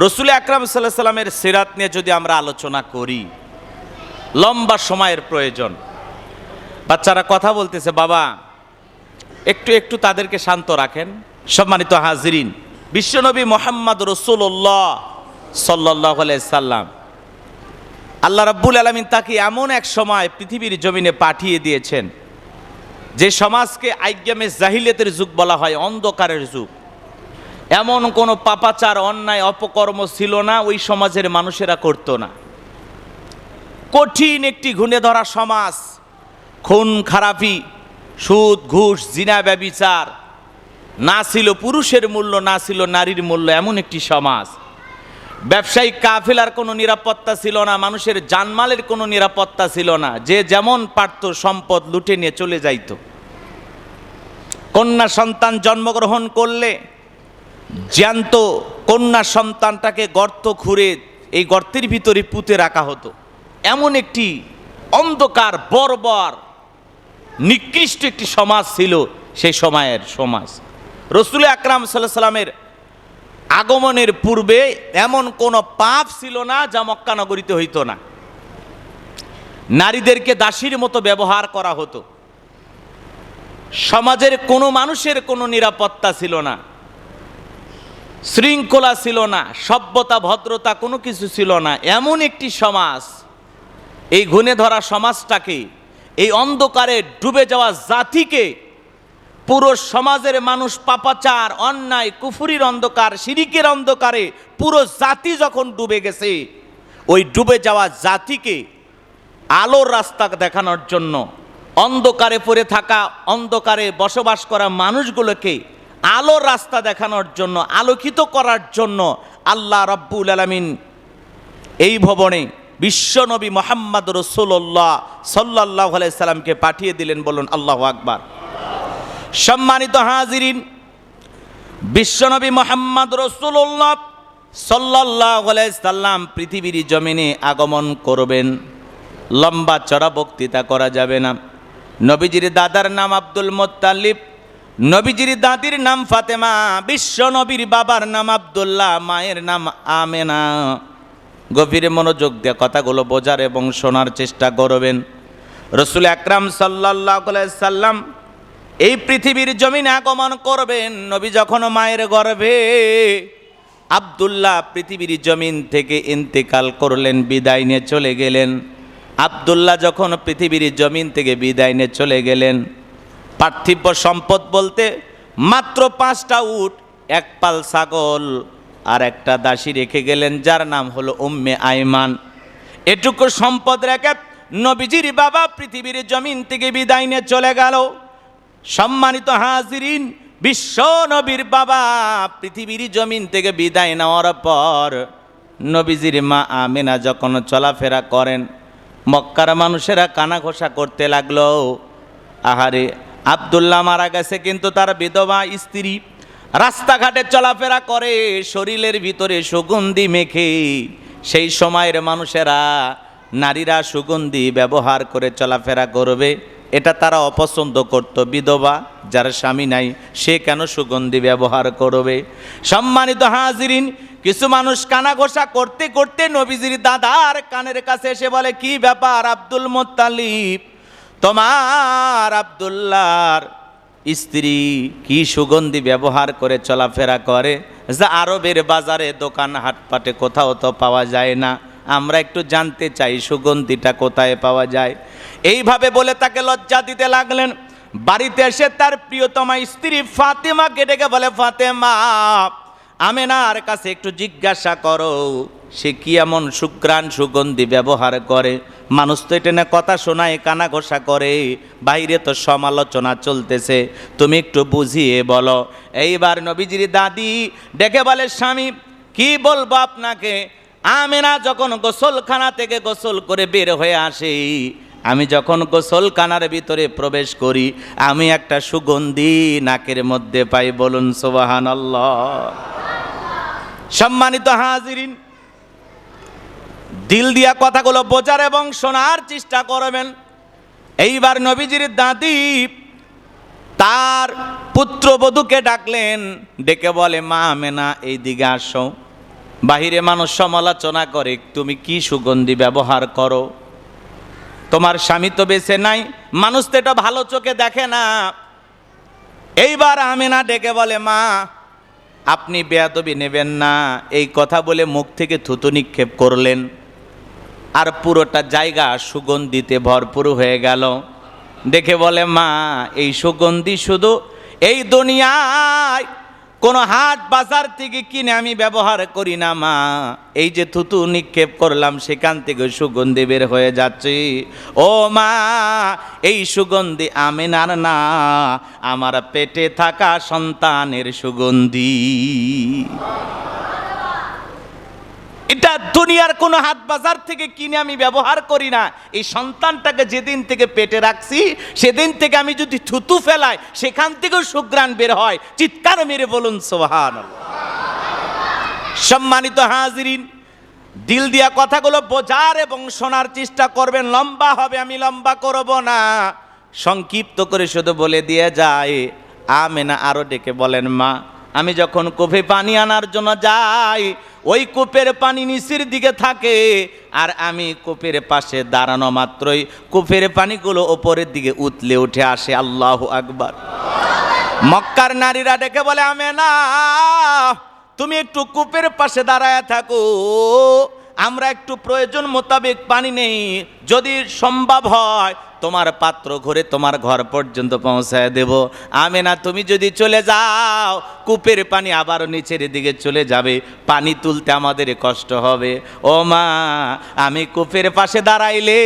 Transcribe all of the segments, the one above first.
রসুল আকরাম সাল্লাল্লাহু আলাইহি সাল্লামের সিরাত নিয়ে যদি আমরা আলোচনা করি, লম্বা সময়ের প্রয়োজন। বাচ্চারা কথা বলতেছে, বাবা একটু একটু তাদেরকে শান্ত রাখেন। সম্মানিত হাজিরিন, বিশ্বনবী মুহাম্মদ রাসূলুল্লাহ সাল্লাল্লাহু আলাইহি সাল্লাম, আল্লাহ রাব্বুল আলামিন তাকে এমন এক সময় পৃথিবীর জমিনে পাঠিয়ে দিয়েছেন যে সমাজকে আইয়ামে জাহিলিয়াতের যুগ বলা হয়, অন্ধকারের যুগ। এমন কোনো পাপাচার, অন্যায়, অপকর্ম ছিল না ওই সমাজের মানুষেরা করত না। কঠিন একটি ঘুণে ধরা সমাজ, খুন খারাপি, সুদ ঘুষ, জিনা ব্যভিচার, না ছিল পুরুষের মূল্য, না ছিল নারীর মূল্য, এমন একটি সমাজ। ব্যবসায়িক কাফেলার কোনো নিরাপত্তা ছিল না, মানুষের জানমালের কোনো নিরাপত্তা ছিল না, যে যেমন পারত সম্পদ লুটে নিয়ে চলে যাইত। কন্যা সন্তান জন্মগ্রহণ করলে জ্যান্ত কন্যা সন্তানটাকে গর্ত খুঁড়ে এই গর্তের ভিতরে পুঁতে রাখা হতো। এমন একটি অন্ধকার, বর্বর, নিকৃষ্ট একটি সমাজ ছিল সেই সময়ের সমাজ। রসুল আকরাম সাল্লাল্লাহু আলাইহি সাল্লামের আগমনের পূর্বে এমন কোনো পাপ ছিল না যা মক্কা নগরীতে হইতো না। নারীদেরকে দাসীর মতো ব্যবহার করা হতো। সমাজের কোনো মানুষের কোনো নিরাপত্তা ছিল না, শৃঙ্খলা ছিল না, সভ্যতা ভদ্রতা কোনো কিছু ছিল না। এমন একটি সমাজ, এই ঘুণে ধরা সমাজটাকে, এই অন্ধকারে ডুবে যাওয়া জাতিকে, পুরো সমাজের মানুষ পাপাচার, অন্যায়, কুফরির অন্ধকার, শিরিকের অন্ধকারে পুরো জাতি যখন ডুবে গেছে, ওই ডুবে যাওয়া জাতিকে আলোর রাস্তা দেখানোর জন্য, অন্ধকারে পড়ে থাকা, অন্ধকারে বসবাস করা মানুষগুলোকে আলোর রাস্তা দেখানোর জন্য, আলোকিত করার জন্য আল্লাহ রাব্বুল আলামিন এই ভবনে বিশ্বনবী মুহাম্মদ রাসূলুল্লাহ সাল্লাল্লাহু আলাইহি সাল্লামকে পাঠিয়ে দিলেন। বলুন আল্লাহু আকবার। সম্মানিত হাজিরিন, বিশ্বনবী মুহাম্মদ রাসূলুল্লাহ সাল্লাল্লাহু আলাইহি সাল্লাম পৃথিবীর জমিনে আগমন করবেন। লম্বা চড়া বক্তৃতা করা যাবে না। নবীজির দাদার নাম আব্দুল মুত্তালিব, নবীজির দাদির নাম ফাতেমা, বিশ্বনবীর বাবার নাম আব্দুল্লাহ, মায়ের নাম আমেনা। গভীরে মনোযোগ দিয়ে কথাগুলো বোঝার এবং শোনার চেষ্টা করবেন। রসুল আকরাম সাল্লাল্লাহু আলাইহি সাল্লাম এই পৃথিবীর জমিনে আগমন করবেন। নবী যখন মায়ের গর্ভে, আব্দুল্লাহ পৃথিবীর জমিন থেকে ইন্তেকাল করলেন, বিদায় নিয়ে চলে গেলেন। আব্দুল্লাহ যখন পৃথিবীর জমিন থেকে বিদায় নিয়ে চলে গেলেন, পার্থিব সম্পদ বলতে মাত্র 5টা উট, 1 পাল ছাগল আর একটা দাসী রেখে গেলেন, যার নাম হলো উম্মে আইমান। এটুকু সম্পদ রেখে নবীজির বাবা পৃথিবীর জমিন থেকে বিদায় নিয়ে চলে গেল। সম্মানিত হাজিরিন, বিশ্ব নবীর বাবা পৃথিবীর জমিন থেকে বিদায় নেওয়ার পর নবীজির মা আমেনা যখন চলাফেরা করেন, মক্কার মানুষেরা কানা ঘোষা করতে লাগলো, আহারে আব্দুল্লাহ মারা গেছে, কিন্তু তার বিধবা স্ত্রী রাস্তাঘাটে চলাফেরা করে শরীরের ভিতরে সুগন্ধি মেখে। সেই সময়ের মানুষেরা, নারীরা সুগন্ধি ব্যবহার করে চলাফেরা করবে, এটা তারা অপছন্দ করত। বিধবা যার স্বামী নাই, সে কেন সুগন্ধি ব্যবহার করবে? সম্মানিত হাজিরিন, কিছু মানুষ কানা ঘোষা করতে করতে নবীজির দাদার কানের কাছে এসে বলে, কি ব্যাপার আব্দুল মুত্তালিব, তোমার আব্দুল্লাহর স্ত্রী কি সুগন্ধি ব্যবহার করে চলাফেরা করে, যা আরবের বাজারে, দোকান হাটপাটে কোথাও তো পাওয়া যায় না, আমরা একটু জানতে চাই সুগন্ধিটা কোথায় পাওয়া যায়। এইভাবে বলে তাকে লজ্জা দিতে লাগলেন। বাড়িতে এসে তার প্রিয়তমা স্ত্রী ফাতেমাকে ডেকে বলে, ফাতেমা, আমেনার কাছে একটু জিজ্ঞাসা করো সে কি এমন সুঘ্রাণ সুগন্ধি ব্যবহার করে। মানুষ তো এটা না কথা শোনায়, কানা ঘোষা করে, বাইরে তো সমালোচনা চলতেছে, তুমি একটু বুঝিয়ে বলো। এইবার নবীজির দাদি ডেকে বলে, স্বামী কি বলবো আপনাকে, আমেনা যখন গোসলখানা থেকে গোসল করে বের হয়ে আসে, আমি যখন গোসলখানার ভিতরে প্রবেশ করি, আমি একটা সুগন্ধি নাকের মধ্যে পাই। বলুন সুবহানাল্লাহ। সম্মানিত হাজিরিন, দিল দিয়া কথাগুলো বোঝার এবং শোনার চেষ্টা করবেন। এইবার নবীজির দাদি তার পুত্রবধূকে ডাকলেন, ডেকে বলে, মা আমেনা এই দিকে আসো। বাহিরে মানুষ সমালোচনা করে, তুমি কি সুগন্ধি ব্যবহার করো, তোমার স্বামী তো বেঁচে নাই, মানুষ তো এটা ভালো চোখে দেখে না। এইবার আমেনা ডেকে বলে, মা আপনি বেয়াদবি নেবেন না, এই কথা বলে মুখ থেকে থুতু নিক্ষেপ করলেন, আর পুরোটা জায়গা সুগন্ধিতে ভরপুর হয়ে গেল। দেখে বলে, মা এই সুগন্ধি শুধু এই দুনিয়ায় কোনো হাট বাজার থেকে কিনে আমি ব্যবহার করি না মা, এই যে থুতু নিক্ষেপ করলাম সেখান থেকে সুগন্ধি বের হয়ে যাচ্ছে। ও মা এই সুগন্ধি আমেনার না, আমার পেটে থাকা সন্তানের সুগন্ধি। এটা দুনিয়ার কোনো হাট বাজার থেকে কিনে আমি ব্যবহার করি না, এই সন্তানটাকে যেদিন থেকে পেটে রাখছি সেদিন থেকে আমি যদি থুতু ফেলাই সেখান থেকেও সুঘ্রাণ বের হয়। চিৎকার মেরে বলুন সুবহানাল্লাহ। সম্মানিত হাজিরিন, দিল দিয়া কথাগুলো বোঝার এবং শোনার চেষ্টা করবেন। লম্বা হবে, আমি লম্বা করব না, সংক্ষিপ্ত করে শুধু বলে দিয়ে যায়। আমেনা আরো ডেকে বলেন, মা আমি যখন কূপে পানি আনার জন্য যাই, ওই কূপের পানি নিচের দিকে থাকে, আর আমি কূপের পাশে দাঁড়ানো মাত্রই কূপের পানিগুলো ওপরের দিকে উতলে উঠে আসে। আল্লাহু আকবার। মক্কার নারীরা ডেকে বলে, আমেনা তুমি একটু কূপের পাশে দাঁড়ায় থাকো, আমরা একটু প্রয়োজন মোতাবেক পানি নেই, যদি সম্ভব হয় তোমার পাত্র ঘরে তোমার ঘর পর্যন্ত পৌঁছায় দেব। আমেনা তুমি যদি চলে যাও কূপের পানি আবার নিচের দিকে চলে যাবে, পানি তুলতে আমাদের কষ্ট হবে। ও মা আমি কূপের পাশে দাঁড়াইলে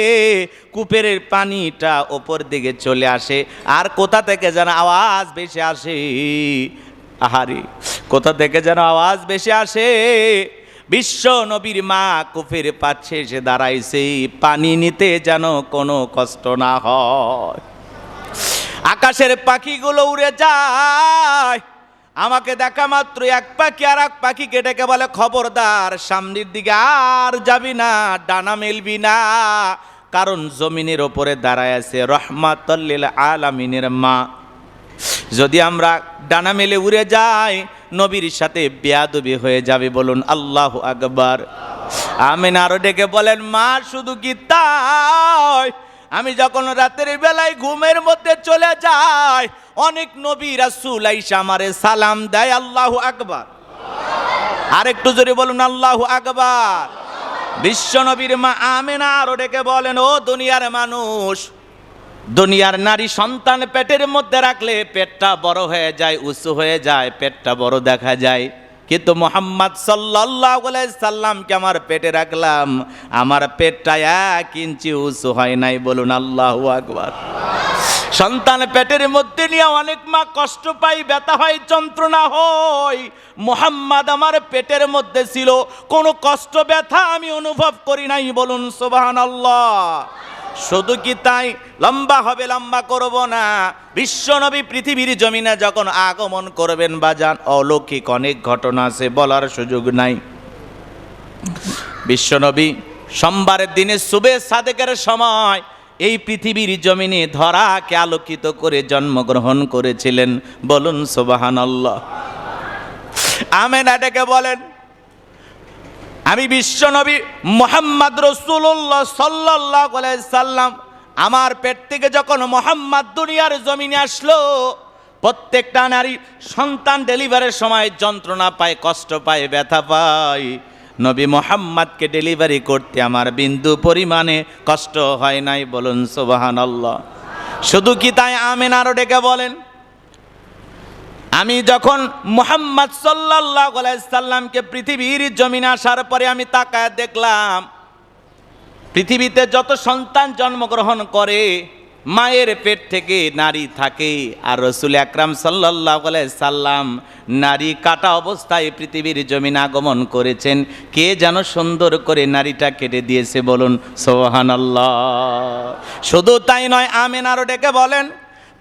কূপের পানিটা ওপর দিকে চলে আসে, আর কোথা থেকে যেন আওয়াজ ভেসে আসে। আহারে কোথা থেকে যেন আওয়াজ ভেসে আসে। বিশ্ব নবীর মা কূপের পাশে এসে দাঁড়াইছে, পানি নিতে যেন কোনো কষ্ট না হয়। আকাশের পাখিগুলো উড়ে যায়, আমাকে দেখা মাত্র এক পাখি আর এক পাখিকে ডেকে বলে, খবরদার সামনের দিকে আর যাবি না, ডানা মেলবি না, কারণ জমিনের ওপরে দাঁড়ায় আছে রহমাতুল লিল আলামিনের মা। যদি আমরা ডানা মেলে উড়ে যাই নবীর সাথে বেয়াদবি হয়ে যাবে। বলুন আল্লাহু আকবার। আমেনা আরো ডেকে বলেন, মা শুধু কি তাই, আমি যখন রাতের বেলায় ঘুমের মধ্যে চলে যাই অনেক নবী রাসূল আইসা আমারে সালাম দেয়। আল্লাহু আকবার। আরেকটু জোরে বলুন আল্লাহু আকবার। বিশ্ব নবীর মা আমেনা আরো ডেকে বলেন, ও দুনিয়ার মানুষ, দুনিয়ার নারী সন্তান পেটের মধ্যে রাখলে পেটটা বড় হয়ে যায়, উঁচু হয়ে যায়, পেটটা বড় দেখা যায়, কিন্তু মুহাম্মদ সাল্লাল্লাহু আলাইহি সাল্লামকে আমার পেটে রাখলাম, আমার পেটটা 1 ইঞ্চি উঁচু হয় নাই। বলুন আল্লাহু আকবার। সন্তান পেটের মধ্যে নিয়ে অনেক মা কষ্ট পাই, ব্যথা হয়, যন্ত্রণা হয়। মুহাম্মদ আমার পেটের মধ্যে ছিল, কোনো কষ্ট ব্যথা আমি অনুভব করি নাই। বলুন সুবহানাল্লাহ। শুধু কি তাই, লম্বা হবে, লম্বা করব না। বিশ্বনবী পৃথিবীর জমিনে যখন আগমন করবেন বাজান, অলৌকিক অনেক ঘটনা আছে, বলার সুযোগ নাই। বিশ্বনবী সোমবারের দিনে সুবে সাদেকের সময় এই পৃথিবীর জমিনে ধরাকে আলোকিত করে জন্মগ্রহণ করেছিলেন। বলুন সুবহানাল্লাহ। আমেনা ডেকে বলেন, আমি বিশ্বনবী মুহাম্মদ রাসূলুল্লাহ সাল্লাল্লাহু আলাইহি সাল্লাম, আমার পেট থেকে যখন মুহাম্মদ দুনিয়ার জমিনে আসলো, প্রত্যেকটা নারী সন্তান ডেলিভারির সময় যন্ত্রণা পায়, কষ্ট পায়, ব্যথা পায়। নবী মুহাম্মদকে ডেলিভারি করতে আমার বিন্দু পরিমাণে কষ্ট হয় নাই। বলুন সুবহানাল্লাহ। শুধু কি তাই, আমেনা আরো ডেকে বলেন, আমি যখন মুহাম্মদ সাল্লাল্লাহু আলাইহি সাল্লামকে পৃথিবীর জমিনে আসার পরে আমি তাকায় দেখলাম পৃথিবীতে যত সন্তান জন্মগ্রহণ করে মায়ের পেট থেকে নারী থাকে, আর রাসূল আকরাম সাল্লাল্লাহু আলাইহি সাল্লাম নারী কাটা অবস্থায় পৃথিবীর জমিনে আগমন করেছেন। কে যেন সুন্দর করে নারীটা কেটে দিয়েছে। বলুন সুবহানাল্লাহ। শুধু তাই নয়, আমেনা আরো ডেকে বলেন,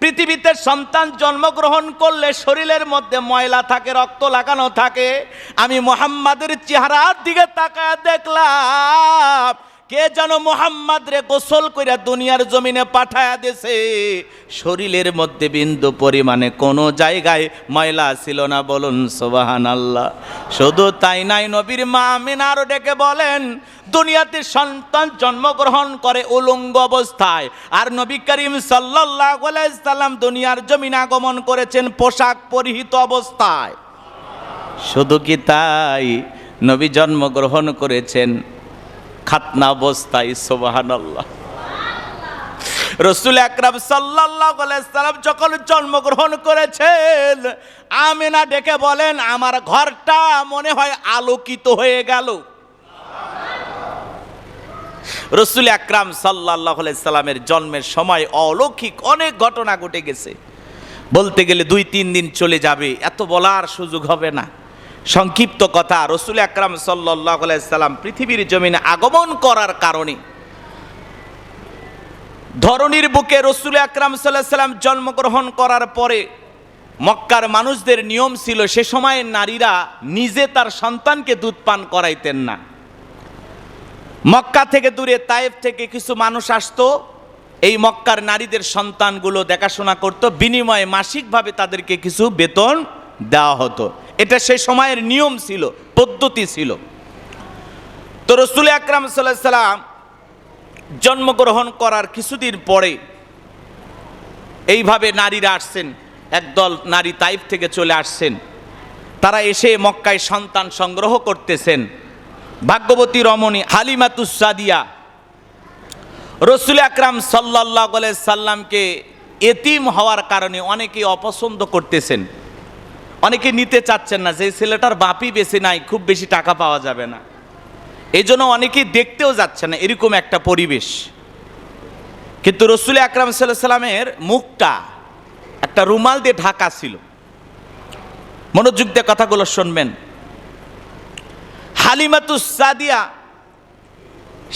পৃথিবীতে সন্তান জন্মগ্রহণ করলে শরীরের মধ্যে ময়লা থাকে, রক্ত লাগানো থাকে। আমি মুহাম্মাদের চেহারার দিকে তাকায় দেখলাম কে যেন মুহাম্মদ রে গোসল কইরা দুনিয়ার জমিনে পাঠায়া দিয়েছে। শরীরের মধ্যে বিন্দু পরিমাণে কোনো জায়গায় ময়লা ছিল না, বলুন সুবহানাল্লাহ। শুধু তাই নাই, নবীর মা আমিনারও ডেকে বলেন, দুনিয়াতে সন্তান জন্মগ্রহণ করে উলঙ্গ অবস্থায়, আর নবী করিম সাল্লাল্লাহু আলাইহি সাল্লাম দুনিয়ার জমিনে আগমন করেছেন পোশাক পরিহিত অবস্থায়। শুধু কি তাই, নবী জন্মগ্রহণ করেছেন খাতনা অবস্থায়, সুবহানাল্লাহ। রাসূল আকরাম সাল্লাল্লাহু আলাইহি সাল্লাম যখন জন্মগ্রহণ করেছেন, আমিনা ডেকে বলেন, আমার ঘরটা মনে হয় আলোকিত হয়ে গেল। রাসূল আকরাম সাল্লাল্লাহু আলাইহি সাল্লামের জন্মের সময় অলৌকিক অনেক ঘটনা ঘটে গেছে, বলতে গেলে 2-3 দিন চলে যাবে, এত বলার সুযোগ হবে না। সংক্ষিপ্ত কথা, রাসূল আকরাম সাল্লাল্লাহু আলাইহি সাল্লাম পৃথিবীর জমিনে আগমন করার কারণে ধরণীর বুকে রাসূল আকরাম সাল্লাল্লাহু আলাইহি সাল্লাম জন্মগ্রহণ করার পরে মক্কার মানুষদের নিয়ম ছিল, সে সময় নারীরা নিজে তার সন্তানকে দুধ পান করাইতেন না। মক্কা থেকে দূরে তায়েফ থেকে কিছু মানুষ আসতো, এই মক্কার নারীদের সন্তানগুলো দেখাশোনা করত, বিনিময়ে মাসিকভাবে তাদেরকে কিছু বেতন দেওয়া হতো। এটা সেই সময়ের নিয়ম ছিল, পদ্ধতি ছিল। তো রাসূল আকরাম সাল্লাল্লাহু আলাইহি সাল্লাম জন্মগ্রহণ করার কিছুদিন পরে এইভাবে নারীরা আসছেন, একদল নারী তাইফ থেকে চলে আসছেন। তারা এসে মক্কায় সন্তান সংগ্রহ করতেছেন। ভাগ্যবতী রমণী হালিমাতুস সাদিয়া রাসূল আকরাম সাল্লাল্লাহু আলাইহি সাল্লামকে এতিম হওয়ার কারণে অনেকেই অপছন্দ করতেছেন, অনেকে নিতে চাচ্ছেন না, যে ছেলেটার বাপই বেশি নাই, খুব বেশি টাকা পাওয়া যাবে না, এই জন্য অনেকেই দেখতেও যাচ্ছে না, এরকম একটা পরিবেশ। কিন্তু রাসূল আকরাম সাল্লাল্লাহু আলাইহি সাল্লামের মুখটা একটা রুমাল দিয়ে ঢাকা ছিল। মনোযোগ দিয়ে কথাগুলো শুনবেন। হালিমাতুস সাদিয়া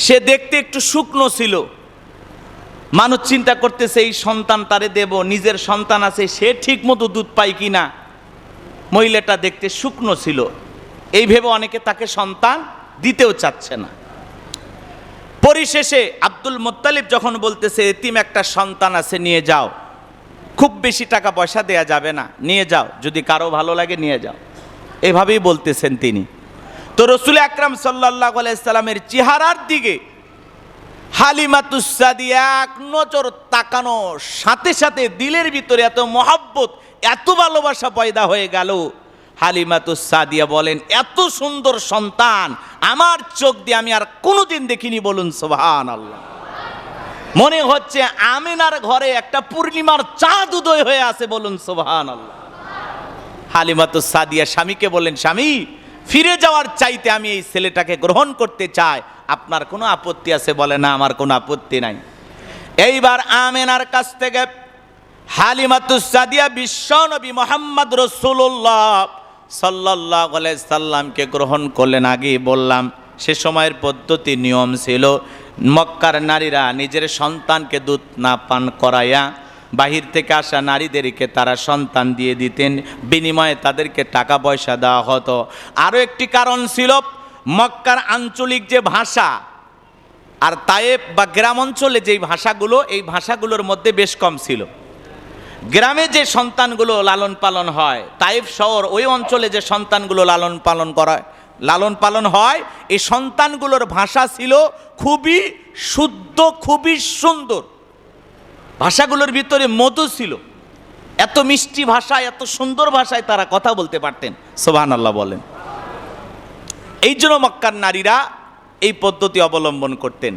সে দেখতে একটু শুকনো ছিল। মানুষ চিন্তা করতেছে এই সন্তান তারে দেব, নিজের সন্তান আছে, সে ঠিক মতো দুধ পায় কিনা। মহিলাটা দেখতে শুকনো ছিল, এই ভেবে অনেকে তাকে সন্তান দিতেও চাচ্ছে না। পরিশেষে আব্দুল মুত্তালিব যখন বলতেছে এতিম একটা সন্তান আছে, নিয়ে যাও, খুব বেশি টাকা পয়সা দেয়া যাবে না, নিয়ে যাও, যদি কারো ভালো লাগে নিয়ে যাও, এভাবেই বলতেছেন তিনি। তো রাসূল আকরাম সাল্লাল্লাহু আলাইহি সাল্লামের চেহারার দিকে হালিমাতুস সাদিয়া এক নজর তাকানোর সাথে সাথে দিলের ভিতরে এত মহব্বত, এত ভালোবাসা পয়দা হয়ে গেল। হালিমাতুস সাদিয়া বলেন, এত সুন্দর সন্তান আমার চোখ দিয়ে আমি আর কোনোদিন দেখিনি, বলুন সুবহানাল্লাহ। মনে হচ্ছে আমিনার ঘরে একটা পূর্ণিমার চাঁদ উদয় হয়ে আছে, বলুন সুবহানাল্লাহ। হালিমাতুস সাদিয়া স্বামীকে বলেন, স্বামী, ফিরে যাওয়ার চাইতে আমি এই ছেলেটাকে গ্রহণ করতে চাই, আপনার কোনো আপত্তি আছে? বলে, না, আমার কোনো আপত্তি নাই। এইবার আমিনার কাছ থেকে হালিমাতুস সাদিয়া বিশ্বনবী মুহাম্মদ রাসূলুল্লাহ সাল্লাল্লাহু আলাইহি সাল্লামকে গ্রহণ করলেন। আগেই বললাম, সে সময়ের পদ্ধতি নিয়ম ছিল, মক্কার নারীরা নিজের সন্তানকে দুধ না পান করাইয়া বাহির থেকে আসা নারীদেরকে তারা সন্তান দিয়ে দিতেন, বিনিময়ে তাদেরকে টাকা পয়সা দেওয়া হতো। আরও একটি কারণ ছিল, মক্কার আঞ্চলিক যে ভাষা আর তায়েফ বা গ্রাম অঞ্চলে যেই ভাষাগুলো, এই ভাষাগুলোর মধ্যে বেশ কম ছিল। গ্রামে যে সন্তানগুলো লালন পালন হয়, তায়েফ শহর ওই অঞ্চলে যে সন্তানগুলো লালন পালন হয়, এই সন্তানগুলোর ভাষা ছিল খুবই শুদ্ধ, খুবই সুন্দর। ভাষাগুলোর ভিতরে মধু ছিল, এত মিষ্টি ভাষায়, এত সুন্দর ভাষায় তারা কথা বলতে পারতেন, সুবহানাল্লাহ বলেন। এই জন্য মক্কার নারীরা এই পদ্ধতি অবলম্বন করতেন।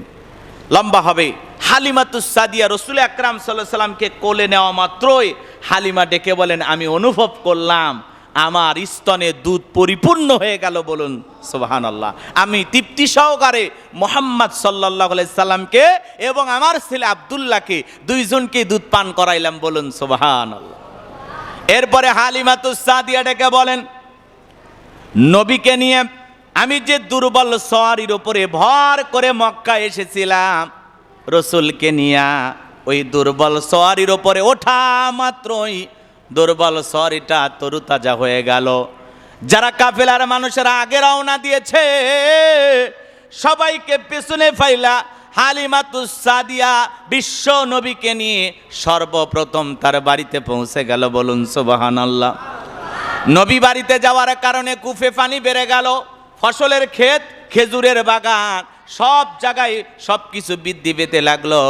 লম্বা হবে। হালিমাতুস সাদিয়া রাসূল আকরাম সাল্লাল্লাহু আলাইহি সাল্লামকে কোলে নেওয়া মাত্রই হালিমা ডেকে বলেন, আমি অনুভব করলাম আমার স্তনে দুধ পরিপূর্ণ হয়ে গেল, বলুন সুবহানাল্লাহ। আমি তৃপ্তি সহকারে মুহাম্মদ সাল্লাল্লাহু আলাইহি সাল্লামকে এবং আমার ছেলে আব্দুল্লাহকে, দুইজনকে দুধ পান করাইলাম, বলুন সুবহানাল্লাহ। এরপরে হালিমাতুস সাদিয়া ডেকে বলেন, নবীকে নিয়ে আমি যে দুর্বল সওয়ারির উপরে ভর করে মক্কা এসেছিলাম, রসুলকে নিয়া ওই দুর্বল সওয়ারির উপরে ওঠা মাত্রই দুর্বল সওয়ারিটা তরুতাজা হয়ে গেল। যারা কাফেলার মানুষেরা আগে রওনা দিয়েছে, সবাইকে পেছনে ফাইলা হালিমাতুস সাদিয়া বিশ্ব নবীকে নিয়ে সর্বপ্রথম তার বাড়িতে পৌঁছে গেল। বলুন সুবহানাল্লাহ। নবী বাড়িতে যাওয়ার কারণে কূপে পানি বেড়ে গেল, ফসলের ক্ষেত, খেজুরের বাগান, সব জায়গায় সব কিছু বৃদ্ধি পেতে লাগলো।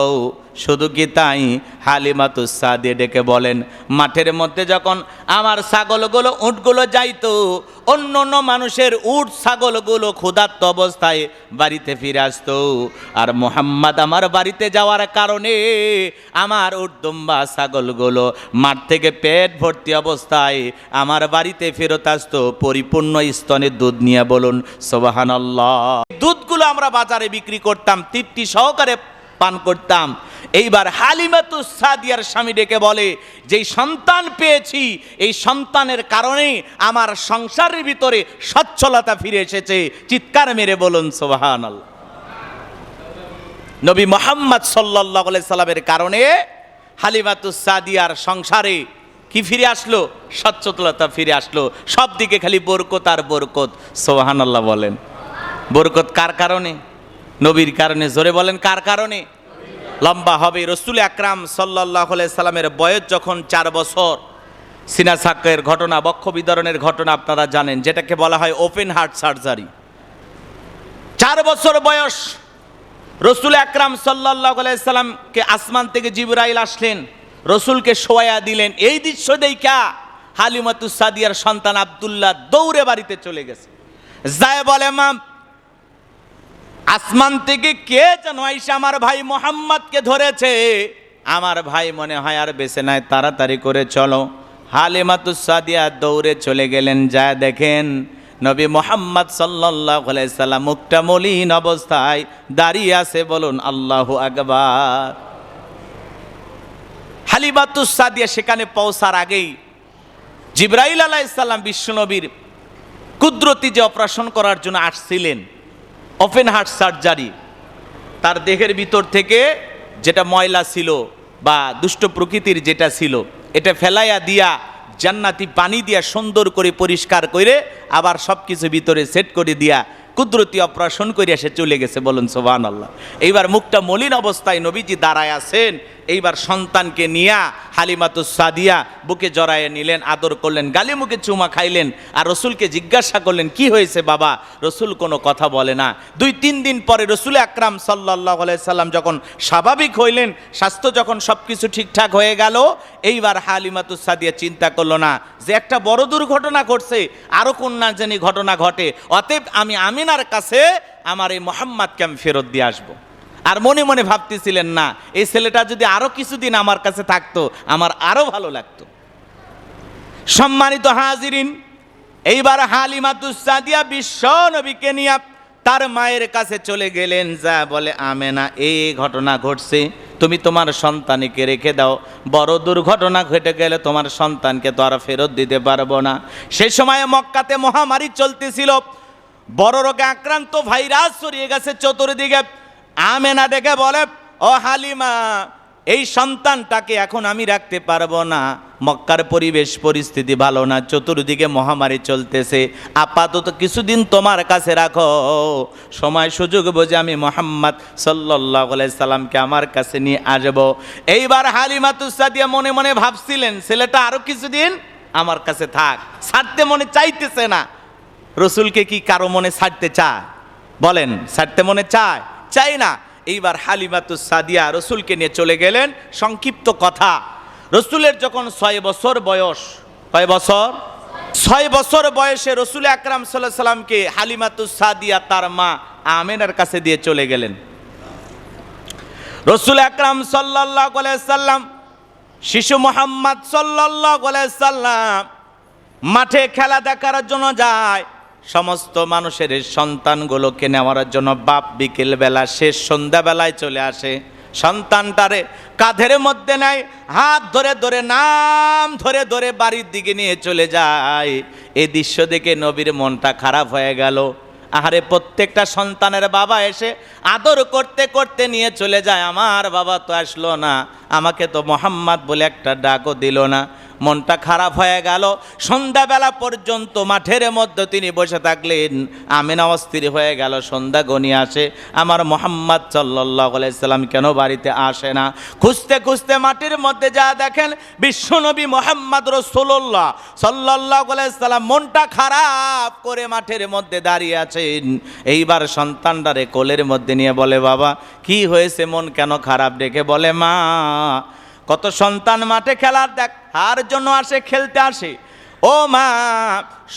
শুধু কি তাই, হালিমাতুস সাদিয়া ডেকে বলেন, মাঠের মধ্যে যখন আমার ছাগলগুলো উটগুলো যাইতো, অন্য অন্য মানুষের উট ছাগলগুলো ক্ষুধার্ত অবস্থায় বাড়িতে ফিরে আসতো, আর মুহাম্মদ আমার বাড়িতে যাওয়ার কারণে আমার উট দুম্বা ছাগলগুলো মাঠ থেকে পেট ভর্তি অবস্থায় আমার বাড়িতে ফেরত আসতো পরিপূর্ণ স্তনের দুধ নিয়ে। বলুন সুবহানাল্লাহ। দুধগুলো আমরা বাজারে বিক্রি করতাম, তৃপ্তি সহকারে পান করতাম। এইবার হালিমাতুস সাদিয়ার স্বামী ডেকে বলে, যেই সন্তান পেয়েছি এই সন্তানের কারণে আমার সংসারের ভিতরে সচ্ছলতা ফিরে এসেছে। চিৎকার মেরে বলুন সুবহানাল্লাহ। নবী মুহাম্মদ সাল্লাল্লাহু আলাইহি সাল্লামের কারণে হালিমাতুস সাদিয়ার সংসারে কি ফিরে আসলো? সচ্ছলতা ফিরে আসলো। সব দিকে খালি বরকত আর বরকত। সুবহানাল্লাহ বলেন। বরকত কার কারণে? নবীর কারণে। জোরে বলেন, কার কারণে? লম্বা হবে। রসুল আকরাম সাল্লাল্লাহু আলাইহি সাল্লামের বয়স যখন 4 বছর, সিনা সাক্কের ঘটনা, বক্ষ বিদরণের ঘটনা আপনারা জানেন, যেটাকে বলা হয় ওপেন হার্ট সার্জারি। 4 বছর বয়স রসুল আকরাম সাল্লাল্লাহু আলাইহি সাল্লামকে আসমান থেকে জিবরাইল আসলেন, রসুলকে শোয়া দিলেন। এই দৃশ্য দেখা হালিমাতুস সাদিয়ার সন্তান আব্দুল্লাহ দৌড়ে বাড়িতে চলে গেছে। যায় বলে, মা, আসমান থেকে কে যেন আইসা আমার ভাই মুহাম্মদকে ধরেছে, আমার ভাই মনে হয় আর বেঁচে নাই, তাড়াতাড়ি করে চলো। হালিমাতুস সাদিয়া দৌড়ে চলে গেলেন। যা দেখেন নবী মুহাম্মদ সাল্লাল্লাহু আলাইহি সাল্লাম মুখটা মলিন অবস্থায় দাঁড়িয়ে আছে। বলুন আল্লাহু আকবার। হালিমাতুস সাদিয়া সেখানে পৌঁছার আগেই জিবরাইল আলাইহিস সালাম বিশ্বনবীর কুদরতি যে অপারেশন করার জন্য আসছিলেন, ওপেন হার্ট সার্জারি, তার দেহের ভিতর থেকে যেটা ময়লা ছিল বা দুষ্ট প্রকৃতির যেটা ছিল, এটা ফেলাইয়া দিয়া জান্নাতি পানি দিয়া সুন্দর করে পরিষ্কার করে আবার সব কিছু ভিতরে সেট করে দিয়া কুদরতি অপারেশন করিয়া সে চলে গেছে। বলুন সুবহানাল্লাহ। এইবার মুখটা মলিন অবস্থায় নবীজি দাঁড়ায় আছেন। এইবার সন্তানকে নিয়া হালিমাতুস সাদিয়া বুকে জড়াইয়া নিলেন, আদর করলেন, গালে মুখে চুমা খাইলেন, আর রসুলকে জিজ্ঞাসা করলেন, কি হয়েছে বাবা? রসুল কোনো কথা বলে না। 2-3 দিন পরে রসুল আকরাম সাল্লাল্লাহু আলাইহি সাল্লাম যখন স্বাভাবিক হইলেন, স্বাস্থ্য যখন সব কিছু ঠিকঠাক হয়ে গেল, এইবার হালিমাতুস সাদিয়া চিন্তা করলো না যে একটা বড় দুর্ঘটনা ঘটছে, আরও কোন না জানি ঘটনা ঘটে, অতএব আমি আমিনার কাছে আমার এই মুহাম্মদকে আমি ফেরত দিয়ে আসবো। আর মনে মনে ভাবতেছিলেন, না, এই ছেলেটা যদি আরো কিছুদিন আমার কাছে থাকতো আমার আরো ভালো লাগতো। সম্মানিত হাজিরিন, এইবার হালিমাতুস সাদিয়া বিশ্ব নবীকে নিয়ে তার মায়ের কাছে চলে গেলেন। যা বলে, আমেনা, এই ঘটনা ঘটছে, তুমি তোমার সন্তানকে রেখে দাও, বড় দুর্ঘটনা ঘটে গেলে তোমার সন্তানকে তো আর ফেরত দিতে পারবো না। সেই সময় মক্কাতে মহামারী চলতেছিল, বড় রোগে আক্রান্ত, ভাইরাস ছড়িয়ে গেছে চতুর্দিকে। আমেনা ডেকে বলে, ও হালিমা, এই সন্তানটাকে এখন আমি রাখতে পারবো না, মক্কার পরিবেশ পরিস্থিতি ভালো না, চতুর্দিকে মহামারী চলতেছে, আপাতত কিছুদিন তোমার কাছে রাখো, সময় সুযোগ বুঝে আমি মুহাম্মদ সাল্লাল্লাহু আলাইহি সাল্লামকে আমার কাছে নিয়ে আসবো। এইবার হালিমাতুস সাদিয়া মনে মনে ভাবছিলেন, ছেলেটা আরো কিছুদিন আমার কাছে থাক, ছাড়তে মনে চাইতেছে না। রসুলকে কি কারো মনে ছাড়তে চায়? বলেন, ছাড়তে মনে চায়? চাই না। এইবার হালিমাতুস সাদিয়া রসুলকে নিয়ে চলে গেলেন। সংক্ষিপ্ত কথা, রসুলের যখন 6 বছর বয়স, কয় বছর? 6 বছর বয়সে রসুল আকরাম সাল্লাল্লাহু আলাইহি সাল্লামকে হালিমাতুস সাদিয়া তার মা আমেনার কাছে দিয়ে চলে গেলেন। রসুল আকরাম সাল্লাল্লাহু আলাইহি সাল্লাম, শিশু মুহাম্মদ সাল্লাল্লাহু আলাইহি সাল্লাম মাঠে খেলা দেখার জন্য যায়। সমস্ত মানুষের সন্তানগুলোকে নেওয়ার জন্য বাপ বিকেল বেলা, শেষ সন্ধ্যাবেলায় চলে আসে। সন্তানটারে কাঁধের মধ্যে নেয়, হাত ধরে ধরে, নাম ধরে ধরে বাড়ির দিকে নিয়ে চলে যায়। এই দৃশ্য দেখে নবীর মনটা খারাপ হয়ে গেল। আহারে, প্রত্যেকটা সন্তানের বাবা এসে আদর করতে করতে নিয়ে চলে যায়, আমার বাবা তো আসলো না, আমাকে তো মুহাম্মদ বলে একটা ডাকও দিল না। মনটা খারাপ হয়ে গেল। সন্ধ্যাবেলা পর্যন্ত মাঠের মধ্যে তিনি বসে থাকলেন। আমেনা অস্থির হয়ে গেল, সন্ধ্যা গনিয়ে আসে, আমার মুহাম্মদ সাল্লাল্লাহু আলাইহি সাল্লাম কেন বাড়িতে আসে না? খুঁজতে খুঁজতে মাটির মধ্যে যা দেখেন বিশ্বনবী মুহাম্মদ রাসূলুল্লাহ সাল্লাল্লাহু আলাইহি সাল্লাম মনটা খারাপ করে মাঠের মধ্যে দাঁড়িয়ে আছেন। এইবার সন্তানটারে কোলের মধ্যে নিয়ে বলে, বাবা কি হয়েছে, মন কেন খারাপ? ডেকে বলে, মা কত সন্তান মাঠে খেলার দেখার জন্য আসে, খেলতে আসে। ও মা,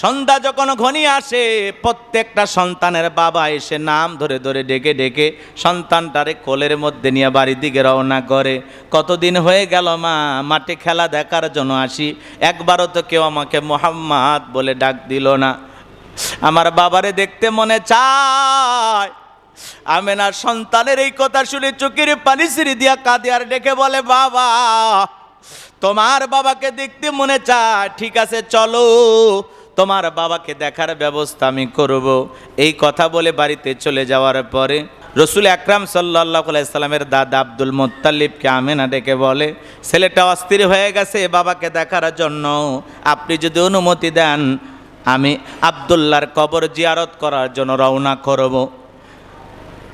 সন্ধ্যা যখন ঘনিয়ে আসে প্রত্যেকটা সন্তানের বাবা এসে নাম ধরে ধরে ডেকে ডেকে সন্তানটারে কোলের মধ্যে নিয়ে বাড়ির দিকে রওনা করে। কতদিন হয়ে গেল মা মাঠে খেলা দেখার জন্য আসি, একবারও তো কেউ আমাকে মুহাম্মদ বলে ডাক দিল না। আমার বাবারে দেখতে মনে চায়। আমেনার সন্তানের এই কথা শুনে চোখের পানি ছিঁড়ে দিয়া কাঁদে আর ডেকে বলে, বাবা তোমার বাবাকে দেখতে মনে চায়, ঠিক আছে চলো তোমার বাবাকে দেখার ব্যবস্থা আমি করব। এই কথা বলে বাড়িতে চলে যাওয়ার পরে রসুল আকরাম সাল্লাল্লাহু আলাইহি সাল্লামের দাদা আব্দুল মুত্তালিবকে আমেনা ডেকে বলে, ছেলেটা অস্থির হয়ে গেছে বাবাকে দেখার জন্য, আপনি যদি অনুমতি দেন আমি আব্দুল্লাহর কবর জিয়ারত করার জন্য রওনা করব।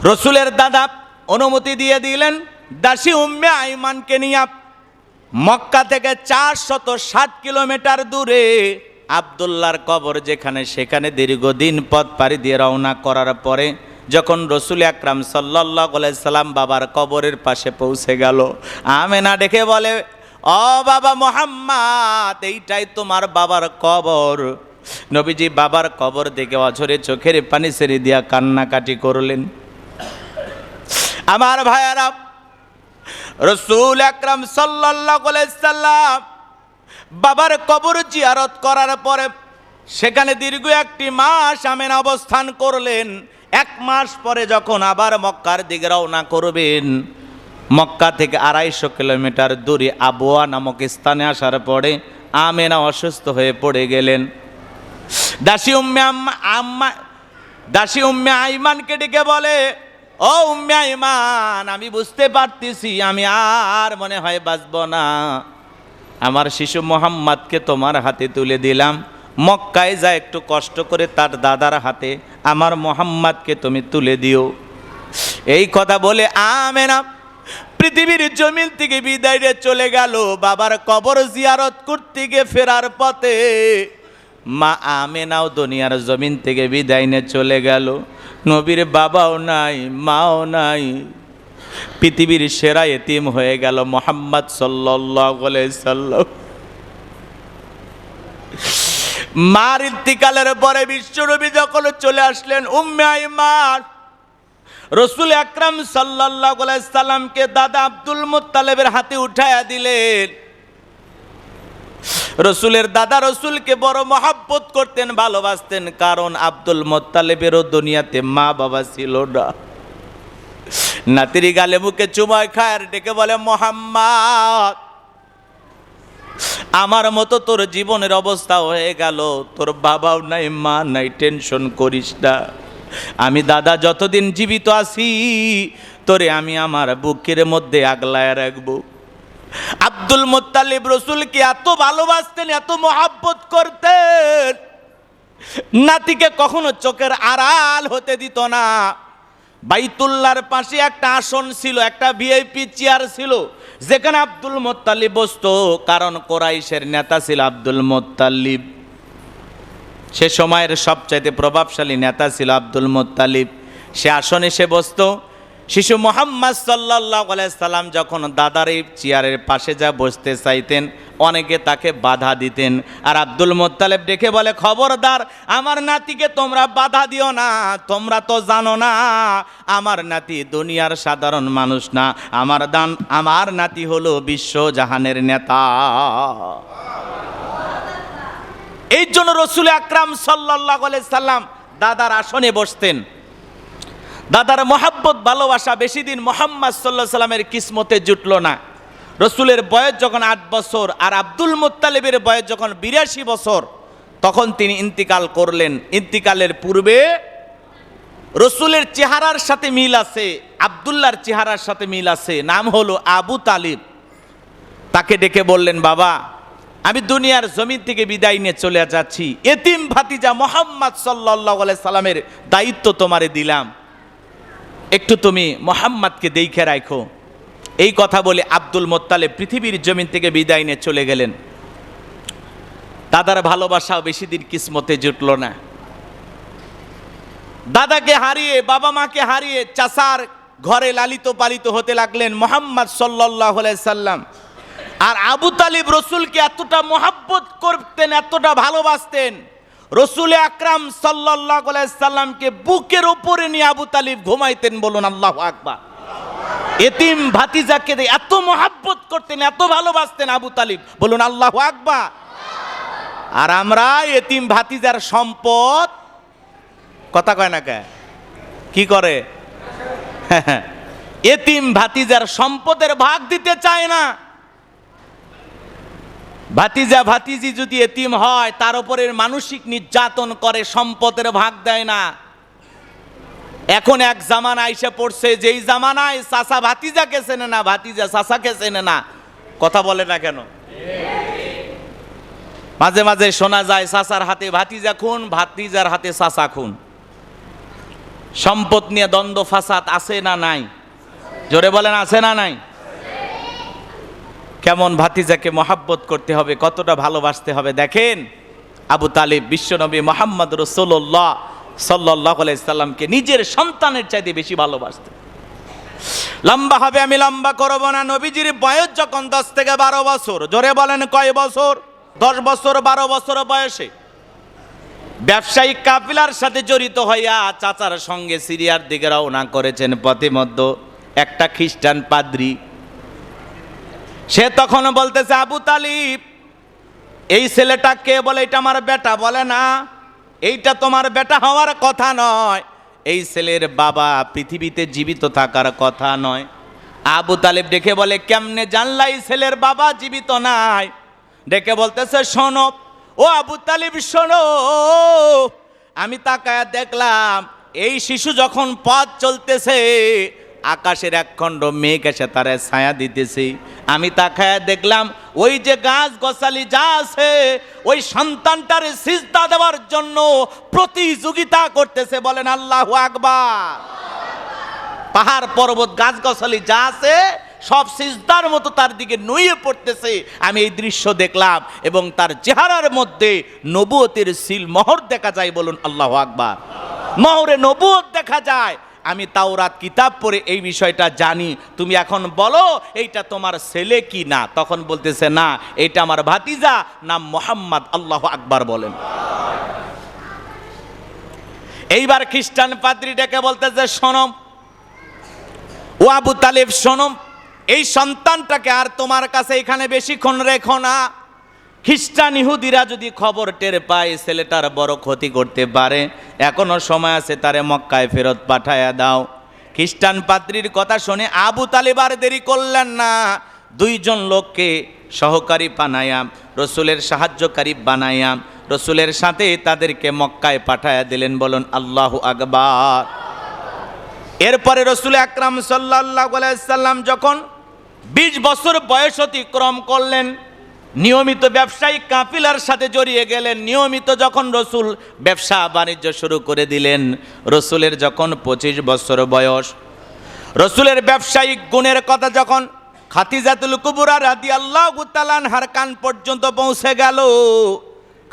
রসুলের দাদা অনুমতি দিয়ে দিলেন। দাসী উম্মে আইমানকে নিয়ে মক্কা থেকে 460 কিলোমিটার দূরে আব্দুল্লাহর কবর যেখানে, সেখানে দীর্ঘদিন পথ পাড়ি দিয়ে রওনা করার পরে যখন রসুল আকরাম সাল্লাল্লাহু আলাইহি সাল্লাম বাবার কবরের পাশে পৌঁছে গেল, আমেনা ডেকে বলে, ও বাবা মুহাম্মদ, এইটাই তোমার বাবার কবর। নবীজি বাবার কবর দেখে অঝরে চোখের পানি ছেড়ে দিয়া কান্নাকাটি করলেন। আমার ভাইয়ারা, রসুল আকরাম সাল্লাল্লাহু আলাইহি সাল্লাম বাবার কবর জিয়ারত করার পরে সেখানে দীর্ঘ 1 মাস আমেনা অবস্থান করলেন। 1 মাস পরে যখন আবার মক্কার দিকে রওনা করবেন, মক্কা থেকে 250 কিলোমিটার দূরে আবওয়া নামক স্থানে আসার পরে আমেনা অসুস্থ হয়ে পড়ে গেলেন। দাসী উম্মে আইমানকে ডেকে বলে, ও উম্মে আইমান, আমি বুঝতে পারতেছি আমি আর মনে হয় বাঁচব না। আমার শিশু মুহাম্মদকে তোমার হাতে তুলে দিলাম, মক্কায় যা একটু কষ্ট করে তার দাদার হাতে আমার মুহাম্মদকে তুমি তুলে দিও। এই কথা বলে আমেনা পৃথিবীর জমিন থেকে বিদায় নিয়ে চলে গেল। বাবার কবর জিয়ারত করতে গিয়ে ফেরার পথে মা আমেনাও দুনিয়ার জমিন থেকে বিদায় নিয়ে চলে গেল। নবীর বাবাও নাই, মাও নাই, পৃথিবীর সেরা এতিম হয়ে গেল মুহাম্মদ সাল্লাল্লাহু আলাইহি সাল্লাম। মার ইন্তিকালের পরে বিশ্বনবী যখন চলে আসলেন, উম্মে আইমান রসুল আকরাম সাল্লাল্লাহু আলাইহি সাল্লামকে দাদা আব্দুল মুত্তালিবের হাতে উঠায়া দিলেন। রসুলের দাদা রসুলকে বড় মহব্বত করতেন, ভালোবাসতেন, কারণ আব্দুল মুত্তালিবেরও দুনিয়াতে মা বাবা ছিল না। নাতির গালে মুখে চুমায় খায় আর ডেকে বলে, মুহাম্মদ আমার মতো তোর জীবনের অবস্থা হয়ে গেল, তোর বাবাও নাই, মা নাই, টেনশন করিস না। আমি দাদা যতদিন জীবিত আছি তোরে আমি আমার বুকের মধ্যে আগলায় রাখবো। আব্দুল মুত্তালিব রসুলকে এত ভালোবাসতেন, এত মহব্বত করতেন, নাতিকে কখনো চোখের আড়াল হতে দিত না। বাইতুল্লাহর পাশে একটা আসন ছিল, একটা ভিআইপি চেয়ার ছিল, যেখানে আব্দুল মুত্তালিব বসতো, কারণ কোরাইশের নেতা ছিল আব্দুল মুত্তালিব। সে সময়ের সবচাইতে প্রভাবশালী নেতা ছিল আব্দুল মুত্তালিব। সে আসনে সে বসতো। শিশু মুহাম্মদ সাল্লাল্লাহু আলাইহি সাল্লাম যখন দাদার এই চেয়ারের পাশে যা বসতে চাইতেন, অনেকে তাকে বাধা দিতেন। আর আব্দুল মুত্তালিব ডেকে বলে, খবরদার আমার নাতিকে তোমরা বাধা দিও না, তোমরা তো জানো না আমার নাতি দুনিয়ার সাধারণ মানুষ না, আমার নাতি হলো বিশ্বজাহানের নেতা। এই জন্য রসুল আকরাম সাল্লাল্লাহু আলাইহি সাল্লাম দাদার আসনে বসতেন। দাদার মহাব্বত ভালোবাসা বেশি দিন মুহাম্মদ সাল্লাল্লাহু আলাইহি সাল্লামের কিসমতে জুটলো না। রসুলের বয়স যখন 8 বছর আর আব্দুল মুত্তালিবের বয়স যখন 82 বছর, তখন তিনি ইন্তিকাল করলেন। ইন্তিকালের পূর্বে রসুলের চেহারার সাথে মিল আছে, আব্দুল্লাহর চেহারার সাথে মিল আছে, নাম হলো আবু তালিব। তাকে ডেকে বললেন, বাবা আমি দুনিয়ার জমিন থেকে বিদায় নিয়ে চলে যাচ্ছি, এতিম ভাতিজা মুহাম্মদ সাল্লাল্লাহু আলাইহি সাল্লামের দায়িত্ব তোমারে দিলাম, একটু তুমি মুহাম্মদকে দেখে রাখো। এই কথা বলে আব্দুল মুত্তালিব পৃথিবীর জমিন থেকে বিদায় নিয়ে চলে গেলেন। দাদার ভালোবাসাও বেশি দিন কিসমতে জুটল না। দাদাকে হারিয়ে, বাবা মাকে হারিয়ে চাচার ঘরে লালিত পালিত হতে লাগলেন মুহাম্মদ সাল্লাল্লাহু আলাইহি সাল্লাম। আর আবু তালিব রসুলকে এতটা মহাব্বত করতেন, এতটা ভালোবাসতেন, রসুল আকরাম সাল্লাল্লাহু আলাইহি সাল্লামকে বুকের উপরে নিয়ে আবু তালিব ঘুমাইতেন। বলুন আল্লাহু আকবার। এতিম ভাতিজাকে এত মহাব্বত করতেন, এত ভালোবাসতেন আবু তালিব। বলুন আল্লাহু আকবার। আর আমরা এতিম ভাতিজার সম্পদ কথা কয় না কে, কি করে? এতিম ভাতিজার সম্পদের ভাগ দিতে চায় না। ভাতিজা ভাতিজি যদি এতিম হয় তার উপরে মানসিক নির্যাতন করে, সম্পদের ভাগ দেয় না। এখন এক জামানা এসে পড়ছে, যেই জামানায় চাচা ভাতিজাকে চেনে না, ভাতিজা চাচাকে চেনে না। কথা বলে না কেন? মাঝে মাঝে শোনা যায় চাচার হাতে ভাতিজা খুন, ভাতিজার হাতে চাচা খুন। সম্পদ নিয়ে দ্বন্দ্ব ফাসাদ আছে না নাই? জোরে বলেন, আছে না নাই? কেমন ভাতিজাকে মহাব্বত করতে হবে, কতটা ভালোবাসতে হবে। দেখেন আবু তালিব বিশ্বনবী মুহাম্মদ রাসূলুল্লাহ সাল্লাল্লাহু আলাইহি সাল্লামকে নিজের সন্তানের চাইতে বেশি ভালোবাসতেন। লম্বা হবে, আমি লম্বা করব না। নবীজির বয়স যখন 10 থেকে 12 বছর, জোরে বলেন কয় বছর? 10 বছর 12 বছর বয়সে ব্যবসায়িক কাফিলার সাথে জড়িত হইয়া চাচার সঙ্গে সিরিয়ার দিকে রওনা করেছেন। পথে মধ্যে একটা খ্রিস্টান পাদ্রী, সে তখন বলতেছে, আবু তালিব এই ছেলেটা কে? বলে এটা আমার বেটা। বলে না, এইটা তোমার বেটা হওয়ার কথা নয়, এই ছেলের বাবা পৃথিবীতে জীবিত থাকার কথা নয়। আবু তালিব ডেকে বলে, কেমনে জানলা এই ছেলের বাবা জীবিত নাই? ডেকে বলতেছে, শোনো ও আবু তালিব, শোনো, আমি তাকায়া দেখলাম এই শিশু যখন পথ চলতেছে আকাশের এক খণ্ড মেঘ এসে তারে ছায়া দিতেছে। আমি তাকায়া দেখলাম ওই যে গাছ গোছালি যা আছে ওই সন্তানটারে সিজদা দেওয়ার জন্য প্রতিযোগিতা করতেছে। বলেন আল্লাহু আকবার। পাহাড় পর্বত গাছ গোছালি যা আছে সব সিজদার মতো তার দিকে নুয়ে পড়তেছে। আমি এই দৃশ্য দেখলাম এবং তার চেহারার মধ্যে নবুয়তের সিল মোহর দেখা যায়। বলুন আল্লাহু আকবার। মোহরে নবুয়ত দেখা যায়। আমি তাওরাত কিতাব পড়ে এই বিষয়টা জানি। তুমি এখন বলো এইটা তোমার ছেলে কি না? তখন বলতেছে, না, এটা আমার ভাতিজা, নাম মুহাম্মদ। আল্লাহু আকবার বলেন। এইবার খ্রিস্টান পাদ্রী ডেকে বলতেছে, শোনো ও আবু তালিব, শোনো, এই সন্তানটাকে আর তোমার কাছে এখানে বেশিক্ষণ রেখো না। খ্রিস্টান ইহুদিরা যদি খবর টের পায় ছেলেটার বড় ক্ষতি করতে পারে, এখনো সময় আছে, তারে মক্কায় ফেরত পাঠায়া দাও। খ্রিস্টান পাদ্রীর কথা শুনে আবু তালিব আর দেরি করলেন না। 2 জন লোককে সহকারী বানায়া, রসুলের সাহায্যকারী বানায়া রসুলের সাথে তাদেরকে মক্কায় পাঠায়া দিলেন। বলুন আল্লাহু আকবার। এরপরে রসুল আকরাম সাল্লাল্লাহু আলাইহি সাল্লাম যখন 20 বছর বয়স অতিক্রম করলেন, নিয়মিত ব্যবসায়িক কাফিলার সাথে জড়িয়ে গেলেন। নিয়মিত যখন রসুল ব্যবসা বাণিজ্য শুরু করে দিলেন, রসুলের যখন 25 বছর বয়স, রসুলের ব্যবসায়িক গুণের কথা যখন খাদিজাতুল কুবরা রাদিয়াল্লাহু তাআলা আনহার কান পর্যন্ত পৌঁছে গেল,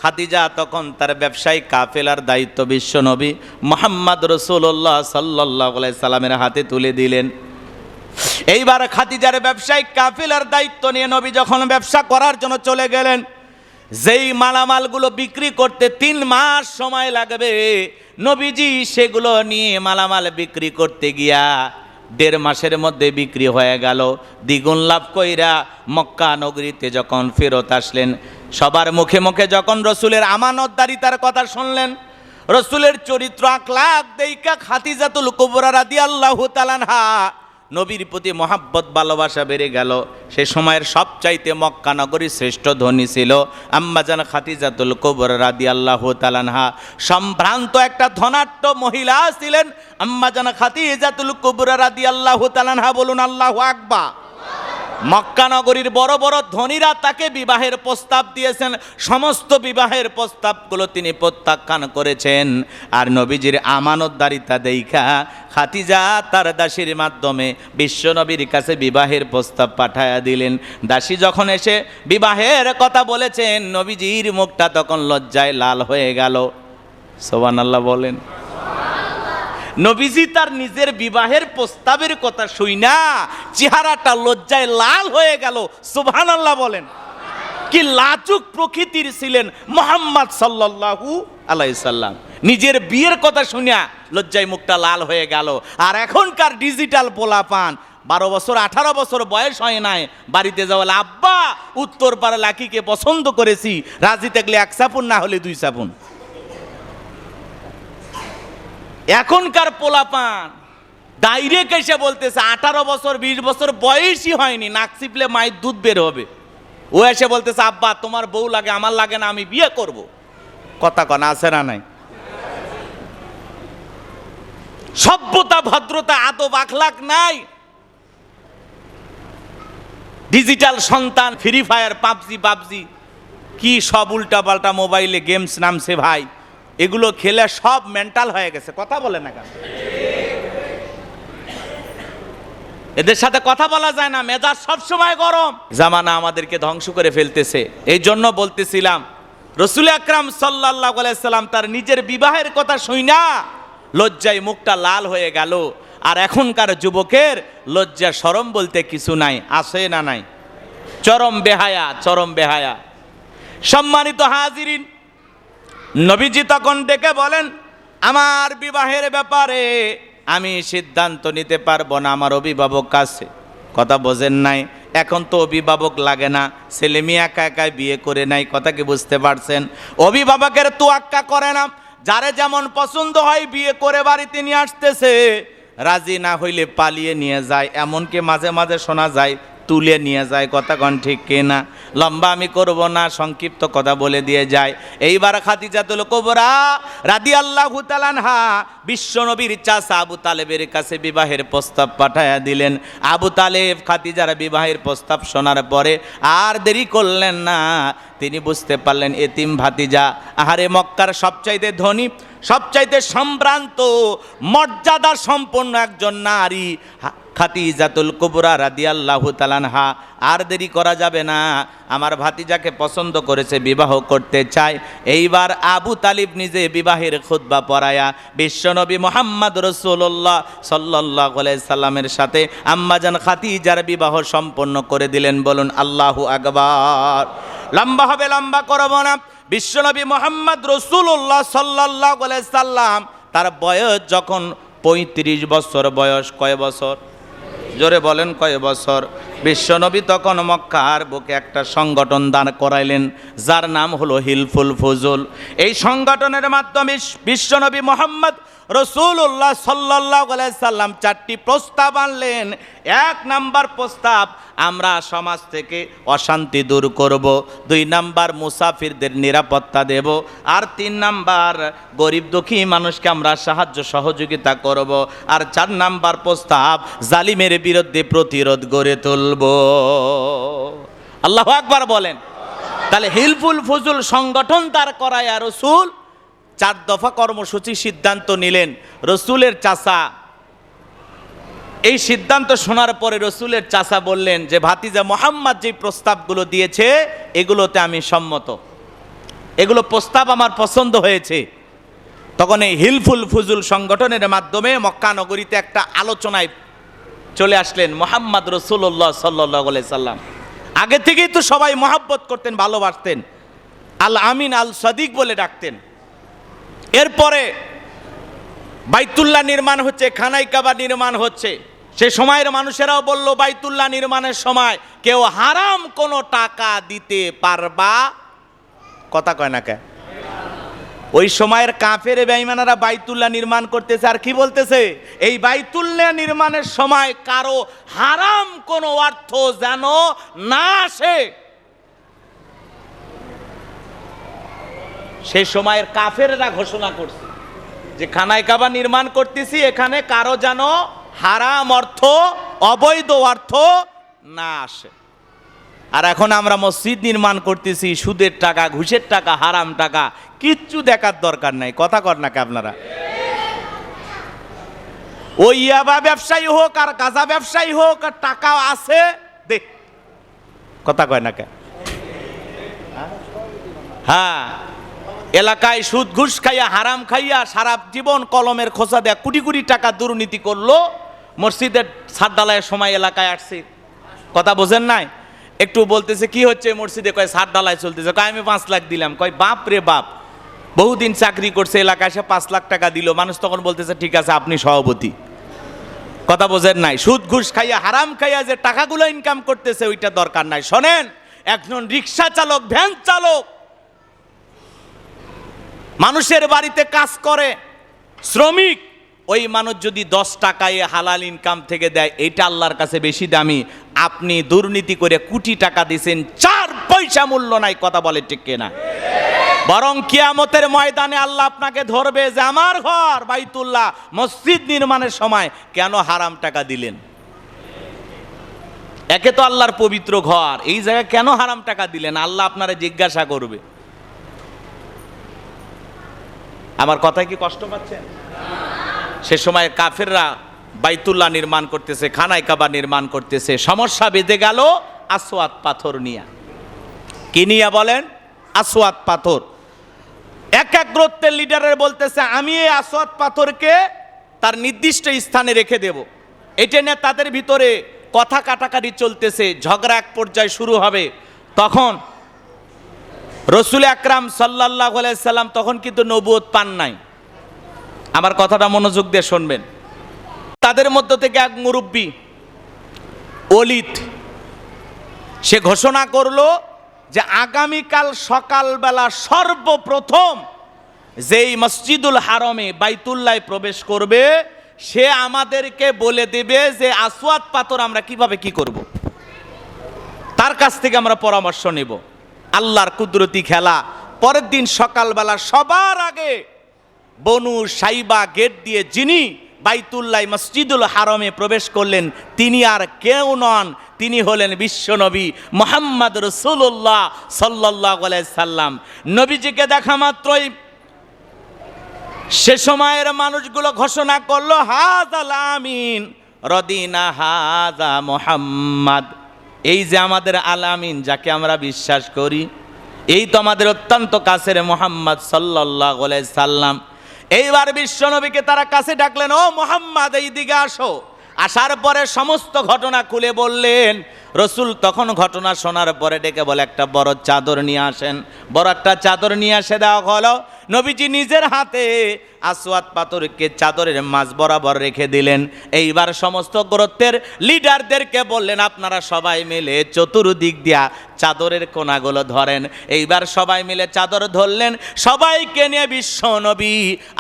খাদিজা তখন তার ব্যবসায়িক কাফেলার দায়িত্ব বিশ্বনবী মুহাম্মদ রাসূলুল্লাহ সাল্লাল্লাহু আলাইহি সাল্লামের হাতে তুলে দিলেন। এইবার খাদিজার ব্যবসায়িক কাফেলার দায়িত্ব নিয়ে নবী যখন ব্যবসা করার জন্য চলে গেলেন, যেই মালামালগুলো বিক্রি করতে 3 মাস সময় লাগবে, নবীজি সেগুলো নিয়ে মালামাল বিক্রি করতে গিয়া 1.5 মাসের মধ্যে বিক্রি হয়ে গেল। দ্বিগুণ লাভ কইরা মক্কা নগরীতে যখন ফেরত আসলেন, সবার মুখে মুখে যখন রসুলের আমানতদারিতার কথা শুনলেন, রসুলের চরিত্র আখলাক দেইখা খাদিজাতুল কুবরা রাদিয়াল্লাহু তাআলা আনহা নবীর প্রতি মহাব্বত ভালোবাসা বেড়ে গেল। সে সময়ের সবচাইতে মক্কা নগরীর শ্রেষ্ঠ ধনী ছিল আম্মাজান খাদিজাতুল কুবরা রাদিয়াল্লাহু তাআলা আনহা। সম্ভ্রান্ত একটা ধনাঢ্য মহিলা ছিলেন আম্মাজান খাদিজাতুল কুবরা রাদিয়াল্লাহু তাআলা আনহা। বলুন আল্লাহু আকবার। মক্কা নগরীর বড় বড় ধনীরা তাকে বিবাহের প্রস্তাব দিয়েছেন, সমস্ত বিবাহের প্রস্তাবগুলো তিনি প্রত্যাখ্যান করেছেন। আর নবীজির আমানতদারিতা দেইখা খাদিজা তার দাসীর মাধ্যমে বিশ্ব নবীর কাছে বিবাহের প্রস্তাব পাঠায়া দিলেন। দাসী যখন এসে বিবাহের কথা বলেছেন, নবীজির মুখটা তখন লজ্জায় লাল হয়ে গেল। সুবহানাল্লাহ বলেন। নবীজি তার নিজের বিবাহের প্রস্তাবের কথা শুইনা চেহারাটা লজ্জায় লাল হয়ে গেল। সুবহানাল্লাহ বলেন। কি লাজুক প্রকৃতির ছিলেন মুহাম্মদ সাল্লাল্লাহু আলাইহি সাল্লাম। নিজের বিয়ের কথা শুনিয়া লজ্জায় মুখটা লাল হয়ে গেল। আর এখনকার ডিজিটাল পোলাপান 12 বছর 18 বছর বয়স হয় নাই, বাড়িতে যাওয়ালে আব্বা উত্তর পাড়া লাকিকে পছন্দ করেছি, রাজি থাকলে 1 সাপুন, না হলে 2 সাপুন। এখনকার পোলাপান ডাইরেক্ট এসে বলতেছে 18 বছর 20 বছর বয়সই হয়নি, নাক চিপলে মায়ের দুধ বের হবে, ও এসে বলতেছে আব্বা তোমার বউ লাগে, আমার লাগে না, আমি বিয়ে করব। কথা কন আছে না নাই? সভ্যতা ভদ্রতা আদব আখলাক নাই। ডিজিটাল সন্তান, ফ্রি ফায়ার, পাবজি কি সব উল্টা পাল্টা মোবাইলে গেমস নামছে ভাই, এগুলো খেলে সব মেন্টাল হয়ে গেছে। কথা বলে না কেন? এদের সাথে কথা বলা যায় না, মেজাজ সব সময় গরম। জামানা আমাদেরকে ধ্বংস করে ফেলতেছে। এই জন্য বলতেছিলাম রাসূল আকরাম সাল্লাল্লাহু আলাইহি সাল্লাম তার নিজের বিবাহের কথা শুইনা লজ্জায় মুখটা লাল হয়ে গেল। আর এখনকার যুবকের লজ্জা শরম বলতে কিছু নাই, আছে না নাই? চরম বেহায়া, চরম বেহায়া। সম্মানিত হাজিরিন, নবীজি তখন ডেকে বলেন আমার বিবাহের ব্যাপারে আমি সিদ্ধান্ত নিতে পারবো না, আমার অভিভাবক কাছে। কথা বোঝেন নাই? এখন তো অভিভাবক লাগে না, ছেলে মেয়ে একা একাই বিয়ে করে নাই। কথা কি বুঝতে পারছেন? অভিভাবকের তোয়াক্কা করে না, যারে যেমন পছন্দ হয় বিয়ে করে বাড়িতে নিয়ে আসতেছে, রাজি না হইলে পালিয়ে নিয়ে যায়, এমনকি মাঝে মাঝে শোনা যায় তুলে নিয়ে যায়। কথা কন ঠিক কিনা? লম্বা আমি করব না, সংক্ষিপ্ত কথা বলে দিয়ে যায়। এইবার খাদিজাতুল কুবরা রাদিয়াল্লাহু তাআলা আনহা বিশ্বনবীর চাচা আবু তালেবের কাছে বিবাহের প্রস্তাব পাঠায়া দিলেন। আবু তালেব খাদিজার বিবাহের প্রস্তাব শোনার পরে আর দেরি করলেন না, তিনি বুঝতে পারলেন এতিম ভাতিজা, আহারে মক্কার সবচাইতে ধনী, সবচাইতে সম্ভ্রান্ত, মর্যাদা সম্পন্ন একজন নারী খাদিজাতুল কুবরা রাদিয়াল্লাহু তাআলা আনহা। আর দেরি করা যাবে না, আমার ভাতিজাকে পছন্দ করেছে, বিবাহ করতে চায়। এইবার আবু তালিব নিজে বিবাহের খুতবা পড়ায়া বিশ্বনবী মুহাম্মদ রাসূলুল্লাহ সাল্লাল্লাহু আলাইহি সাল্লামের সাথে আম্মাজান খাদিজার বিবাহ সম্পন্ন করে দিলেন। বলুন আল্লাহু আকবার। লম্বা হবে, লম্বা করব না। বিশ্বনবী মুহাম্মদ রাসূলুল্লাহ সাল্লাল্লাহু আলাইহি সাল্লাম তার বয়স যখন 35 বছর বয়স, কয় বছর? জোরে বলেন কয় বছর? বিশ্বনবী তখন মক্কার বুকে একটা সংগঠন দাঁড় করাইলেন, যার নাম হলো হিলফুল ফুজুল। এই সংগঠনের মাধ্যমে বিশ্বনবী মুহাম্মদ রাসূলুল্লাহ সাল্লাল্লাহু আলাইহি সাল্লাম 4টি প্রস্তাব আনলেন। 1 নাম্বার প্রস্তাব, আমরা সমাজ থেকে অশান্তি দূর করব। 2 নাম্বার, মুসাফিরদের নিরাপত্তা দেব। আর 3 নাম্বার, গরিব দুঃখী মানুষকে আমরা সাহায্য সহযোগিতা করব। আর 4 নাম্বার প্রস্তাব, জালিমের বিরুদ্ধে প্রতিরোধ গড়ে তুলব। আল্লাহু আকবার বলেন। তাহলে হিলফুল ফুজুল সংগঠন দাঁড় করায় রাসূল 4 দফা কর্মসূচি সিদ্ধান্ত নিলেন। রসুলের চাচা এই সিদ্ধান্ত শোনার পরে রসুলের চাচা বললেন যে ভাতিজা মুহাম্মদ যে প্রস্তাবগুলো দিয়েছে এগুলোতে আমি সম্মত, এগুলো প্রস্তাব আমার পছন্দ হয়েছে। তখন এই হিলফুল ফুজুল সংগঠনের মাধ্যমে মক্কা নগরীতে একটা আলোচনায় চলে আসলেন মুহাম্মদ রাসূলুল্লাহ সাল্লাল্লাহু আলাইহি সাল্লাম। আগে থেকেই তো সবাই মহব্বত করতেন, ভালোবাসতেন, আল আমিন আল সাদিক বলে ডাকতেন। এরপরে বাইতুল্লাহ নির্মাণ হচ্ছে, খানায় কাবা নির্মাণ হচ্ছে। সে সময়ের মানুষেরাও বলল বাইতুল্লাহ নির্মাণের সময় কেউ হারাম কোনো টাকা দিতে পারবা? কথা কয় না কে? ওই সময়ের কাফের বেঈমানেরা বাইতুল্লাহ নির্মাণ করতেছে আর কি বলতেছে, এই বাইতুল্লাহ নির্মাণের সময় কারো হারাম কোনো অর্থ যেন না আসে। সেই সময়ের কাফেররা ঘোষণা করছে যে খানায় কাবা নির্মাণ করতেছি, এখানে কারো যেন হারাম অর্থ, অবৈধ অর্থ না আসে। আর এখন আমরা মসজিদ নির্মাণ করতেছি, সুদের টাকা, ঘুষের টাকা, হারাম টাকা, কিচ্ছু দেখার দরকার নাই। কথা কর নাকি আপনারা? ওই ইয়াবা ব্যবসায়ী হোক আর গাঁজা ব্যবসায়ী হোক, আর টাকা আছে দেখ, কথা কয় না কে? হ্যাঁ, এলাকায় সুদ ঘুষ খাইয়া, হারাম খাইয়া সারা জীবন কলমের খোঁচা দেয়া কোটি কোটি টাকা দুর্নীতি করলো, মসজিদের ছাদ ঢালাইয়ের সময় এলাকায় আসছে। কথা বোঝেন নাই? একটু বলতেছে কি হচ্ছে মসজিদে, কয় ছাদ ঢালাই চলতেছে, কয় আমি 5 লাখ দিলাম। কয় বাপ রে বাপ, বহুদিন চাকরি করছে এলাকায়, এসে 5 লাখ টাকা দিল। মানুষ তখন বলতেছে ঠিক আছে আপনি সভাপতি। কথা বোঝেন নাই? সুদ ঘুষ খাইয়া, হারাম খাইয়া যে টাকাগুলো ইনকাম করতেছে ওইটা দরকার নাই। শোনেন, একজন রিক্সা চালক, ভ্যান চালক, মানুষের বাড়িতে কাজ করে, শ্রমিক, ওই মানুষ যদি 10 টাকায় হালাল ইনকাম থেকে দেয়, এটা আল্লাহর কাছে বেশি দামি। আপনি দুর্নীতি করে কোটি টাকা দিয়েছেন, 4 পয়সা মূল্য নাই। কথা বলে ঠিক কিনা? বরং কিয়ামতের ময়দানে আল্লাহ আপনাকে ধরবে যে আমার ঘর বাইতুল্লাহ মসজিদ নির্মাণের সময় কেন হারাম টাকা দিলেন? একে তো আল্লাহর পবিত্র ঘর, এই জায়গায় কেন হারাম টাকা দিলেন? আল্লাহ আপনারা জিজ্ঞাসা করবে। আমার কথায় কি কষ্ট পাচ্ছেন? সে সময় কাফেররা বাইতুল্লাহ নির্মাণ করতেছে, খানায় কাবা নির্মাণ করতেছে, সমস্যা বেঁধে গেল আসওয়াদ পাথর নিয়া। কি নিয়া বলেন? আসওয়াদ পাথর। এক এক গোত্রের লিডারের বলতেছে আমি এই আসওয়াদ পাথরকে তার নির্দিষ্ট স্থানে রেখে দেব। এটা নিয়ে তাদের ভিতরে কথা কাটাকাটি চলতেছে, ঝগড়া এক পর্যায়ে শুরু হবে। তখন রসুল আকরাম সাল্লাল্লাহু আলাইহি সাল্লাম তখন কিন্তু নবুয়ত পান নাই। আমার কথাটা মনোযোগ দিয়ে শুনবেন। তাদের মধ্য থেকে এক মুরব্বী ওলীদ, সে ঘোষণা করলো যে আগামীকাল সকালবেলা সর্বপ্রথম যেই মসজিদুল হারমে বাইতুল্লায় প্রবেশ করবে সে আমাদেরকে বলে দেবে যে আসওয়াদ পাথর আমরা কিভাবে কি করব, তার কাছ থেকে আমরা পরামর্শ নেব। আল্লাহর কুদরতি খেলা। পরের দিন সকালবেলা সবার আগে বনু সাইবা গেট দিয়ে যিনি বাইতুল্লাহ মসজিদুল হারমে প্রবেশ করলেন তিনি আর কেউ নন, তিনি হলেন বিশ্বনবী মুহাম্মদ রাসূলুল্লাহ সাল্লাল্লাহু আলাইহি সাল্লাম। নবীজিকে দেখা মাত্রই সে সময়ের মানুষগুলো ঘোষণা করলো হাযাল আমিন রদিনা হাযা মুহাম্মদ। এই যে আমাদের আল আমিন যাকে আমরা বিশ্বাস করি, এই তো আমাদের অত্যন্ত কাছের মুহাম্মদ সাল্লাল্লাহু আলাইহি সাল্লাম। এইবার বিশ্বনবীকে তারা কাছে ডাকলেন, ও মুহাম্মদ এই দিকে আসো। আসার পরে সমস্ত ঘটনা খুলে বললেন। রসুল তখন ঘটনা শোনার পরে ডেকে বলে একটা বড় চাদর নিয়ে আসেন। বড় একটা চাদর নিয়ে এসে দেওয়া হলো। নবীজি নিজের হাতে আসওয়াদ পাথরকে চাদরের মাঝ বরাবর রেখে দিলেন। এইবার সমস্ত গোত্রের লিডারদেরকে বললেন আপনারা সবাই মিলে চতুর্দিক দিয়া চাদরের কোনাগুলো ধরেন। এইবার সবাই মিলে চাদর ধরলেন। সবাইকে নিয়ে বিশ্ব নবী